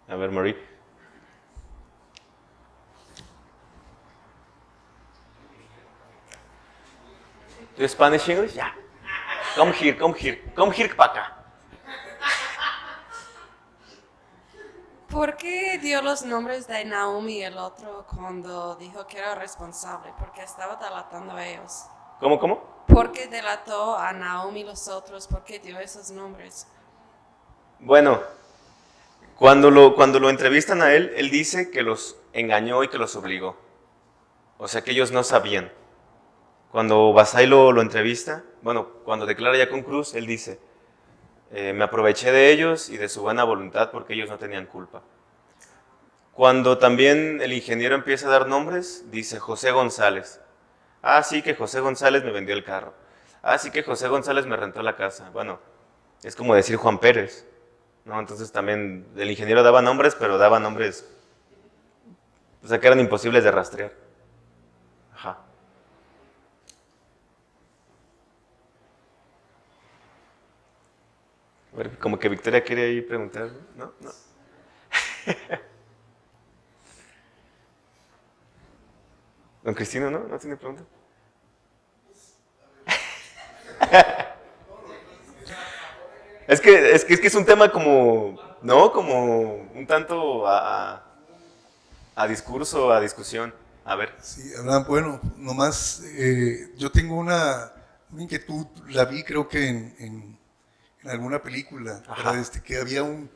ya. A ver, Marie. ¿Do Spanish English? Yeah. Come here para acá. ¿Por qué dio los nombres de Naomi y el otro cuando dijo que era responsable? Porque estaba delatando a ellos. ¿Cómo? ¿Por qué delató a Naomi y los otros? ¿Por qué dio esos nombres? Bueno, cuando lo entrevistan a él dice que los engañó y que los obligó. O sea que ellos no sabían. Cuando Basay lo entrevista, bueno, cuando declara ya con Cruz, él dice, me aproveché de ellos y de su buena voluntad porque ellos no tenían culpa. Cuando también el ingeniero empieza a dar nombres, dice José González. Ah, sí que José González me vendió el carro. Ah, sí que José González me rentó la casa. Bueno, es como decir Juan Pérez, ¿no? Entonces también el ingeniero daba nombres, pero daba nombres, o sea, que eran imposibles de rastrear. Ajá. A ver, como que Victoria quiere ahí preguntar, ¿no? No. Don Cristino, ¿no? ¿No tiene pregunta? Es que es un tema como, ¿no? Como un tanto a discurso, a discusión. A ver. Sí, Abraham, bueno, nomás yo tengo una inquietud, la vi creo que en alguna película, que había un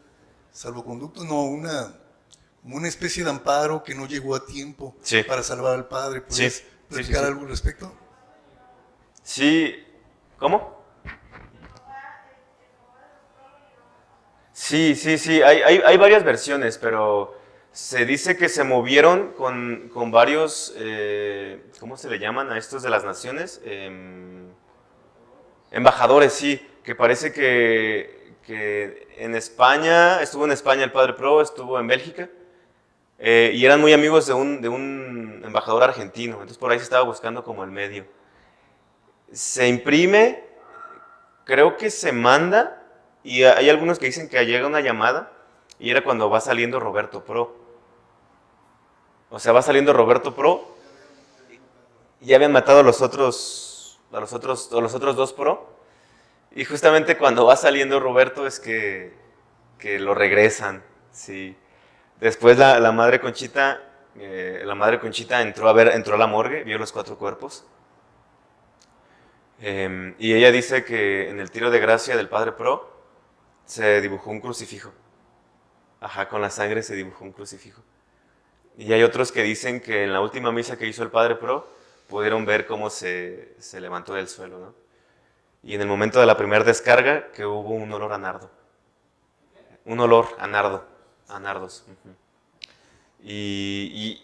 salvoconducto, como una especie de amparo que no llegó a tiempo para salvar al padre. ¿Puedes platicar algo al respecto? Sí, ¿cómo? Sí, hay varias versiones, pero se dice que se movieron con varios, ¿cómo se le llaman a estos de las naciones? Embajadores, sí, que parece que en España, estuvo en España el Padre Pro, estuvo en Bélgica, y eran muy amigos de un embajador argentino, entonces por ahí se estaba buscando como el medio. Se imprime, creo que se manda, y hay algunos que dicen que llega una llamada, y era cuando va saliendo Roberto Pro. O sea, va saliendo Roberto Pro, y ya habían matado a los otros 2 Pro, y justamente cuando va saliendo Roberto es que lo regresan, sí. Después la madre Conchita entró a la morgue, vio los 4 cuerpos. Y ella dice que en el tiro de gracia del Padre Pro se dibujó un crucifijo. Ajá, con la sangre se dibujó un crucifijo. Y hay otros que dicen que en la última misa que hizo el Padre Pro pudieron ver cómo se levantó del suelo, ¿no? Y en el momento de la primera descarga, que hubo un olor a nardo. Un olor a nardo, a nardos. Y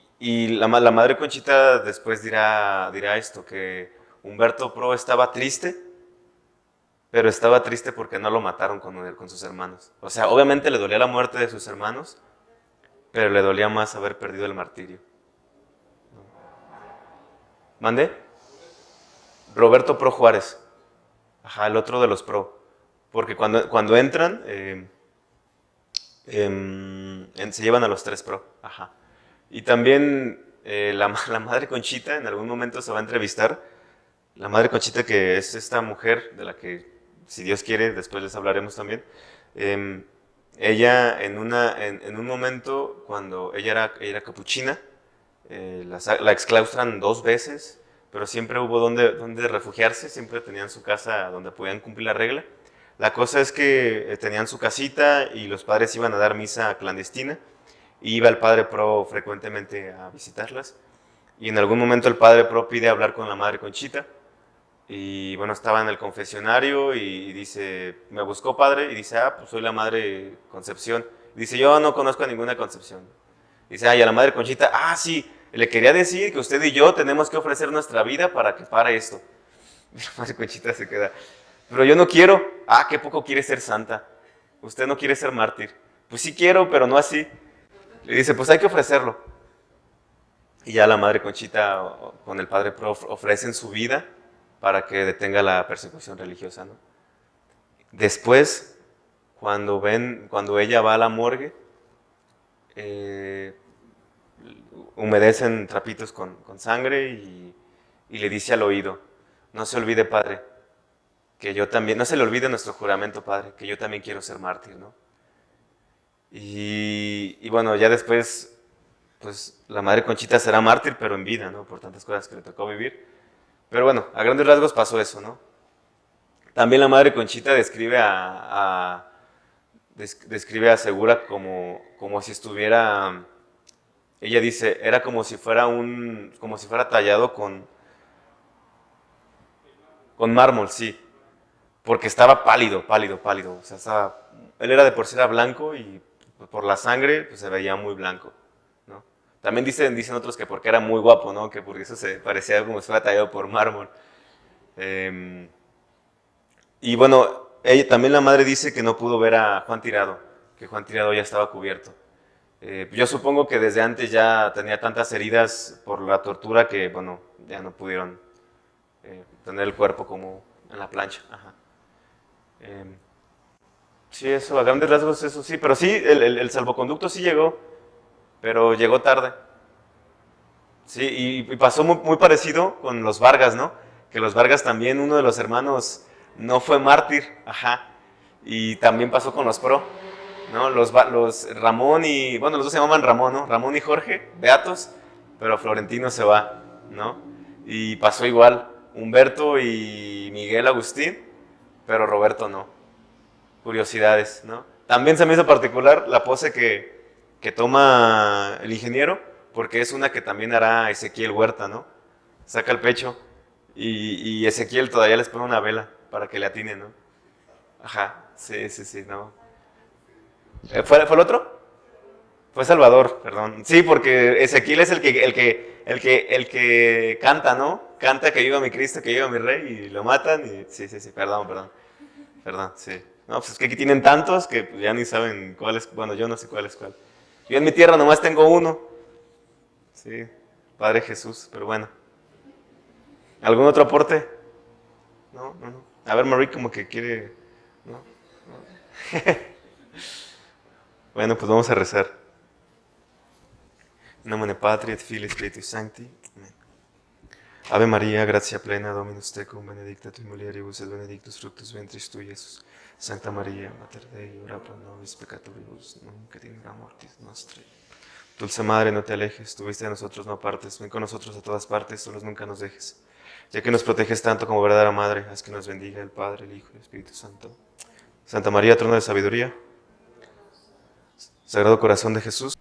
la madre Conchita después dirá esto, que Humberto Pro estaba triste, pero estaba triste porque no lo mataron con sus hermanos. O sea, obviamente le dolía la muerte de sus hermanos, pero le dolía más haber perdido el martirio. ¿Mande? Roberto Pro Juárez. Ajá, el otro de los Pro. Porque cuando entran, se llevan a los 3 Pro. Ajá. Y también la madre Conchita en algún momento se va a entrevistar. La madre Conchita, que es esta mujer de la que, si Dios quiere, después les hablaremos también. Ella en un momento, cuando ella era capuchina, la exclaustran 2 veces, pero siempre hubo donde refugiarse, siempre tenían su casa donde podían cumplir la regla. La cosa es que tenían su casita y los padres iban a dar misa clandestina, y iba el padre Pro frecuentemente a visitarlas, y en algún momento el padre Pro pide hablar con la madre Conchita, y bueno, estaba en el confesionario y dice, me buscó padre, y dice, pues soy la madre Concepción. Dice, yo no conozco a ninguna Concepción. Dice, y a la madre Conchita, sí, le quería decir que usted y yo tenemos que ofrecer nuestra vida para que pare esto. Y la madre Conchita se queda, pero yo no quiero. Qué poco quiere ser santa. Usted no quiere ser mártir. Pues sí quiero, pero no así. Le dice, pues hay que ofrecerlo. Y ya la madre Conchita con el padre Pro ofrecen su vida para que detenga la persecución religiosa, ¿no? Después, cuando ella va a la morgue, humedecen trapitos con sangre y le dice al oído, no se olvide, padre, que yo también, no se le olvide nuestro juramento, padre, que yo también quiero ser mártir, ¿no? Y bueno, ya después, pues la madre Conchita será mártir, pero en vida, ¿no? Por tantas cosas que le tocó vivir. Pero bueno, a grandes rasgos pasó eso, ¿no? También la madre Conchita describe a Segura como si estuviera, ella dice, era como si fuera tallado con mármol, sí, porque estaba pálido, o sea, él era de por sí era blanco y por la sangre pues, se veía muy blanco, ¿no? También dicen otros que porque era muy guapo, ¿no? Que porque eso se parecía como si fuera tallado por mármol. Y bueno, también la madre dice que no pudo ver a Juan Tirado, que Juan Tirado ya estaba cubierto. Yo supongo que desde antes ya tenía tantas heridas por la tortura que, bueno, ya no pudieron tener el cuerpo como en la plancha. Ajá. Sí, eso, a grandes rasgos eso sí, pero sí, el salvoconducto sí llegó, pero llegó tarde. Sí, y pasó muy parecido con los Vargas, ¿no? Que los Vargas también, uno de los hermanos no fue mártir, ajá, y también pasó con los Pro, ¿no? Los Ramón y, bueno, los dos se llamaban Ramón, ¿no? Ramón y Jorge, beatos, pero Florentino se va, ¿no? Y pasó igual, Humberto y Miguel Agustín, pero Roberto no. Curiosidades, ¿no? También se me hizo particular la pose que toma el ingeniero, porque es una que también hará Ezequiel Huerta, ¿no? Saca el pecho y Ezequiel todavía les pone una vela para que le atine, ¿no? Ajá, sí, ¿no? ¿Fue el otro? Fue Salvador, perdón. Sí, porque Ezequiel es el que canta, ¿no? Canta que viva mi Cristo, que viva mi Rey, y lo matan y... Sí, perdón, sí. No, pues es que aquí tienen tantos que pues, ya ni saben cuál es, bueno, yo no sé cuál es cuál. Yo en mi tierra nomás tengo uno. Sí, Padre Jesús, pero bueno. ¿Algún otro aporte? No. A ver, Marie como que quiere... ¿No? Bueno, pues vamos a rezar. In nomine Patri et Filii et Spiritus Sancti. Amén. Ave María, gracia plena, Dominus tecum, benedicta tui mulieribus et benedictus fructus ventris tui, Iesus. Santa María, Mater Dei, ora pro nobis peccatoribus, nunc et in hora mortis nostrae. Dulce Madre, no te alejes, tú viste de nosotros, no apartes, ven con nosotros a todas partes, solos nunca nos dejes. Ya que nos proteges tanto como verdadera Madre, haz que nos bendiga el Padre, el Hijo y el Espíritu Santo. Santa María, trono de sabiduría, Sagrado Corazón de Jesús,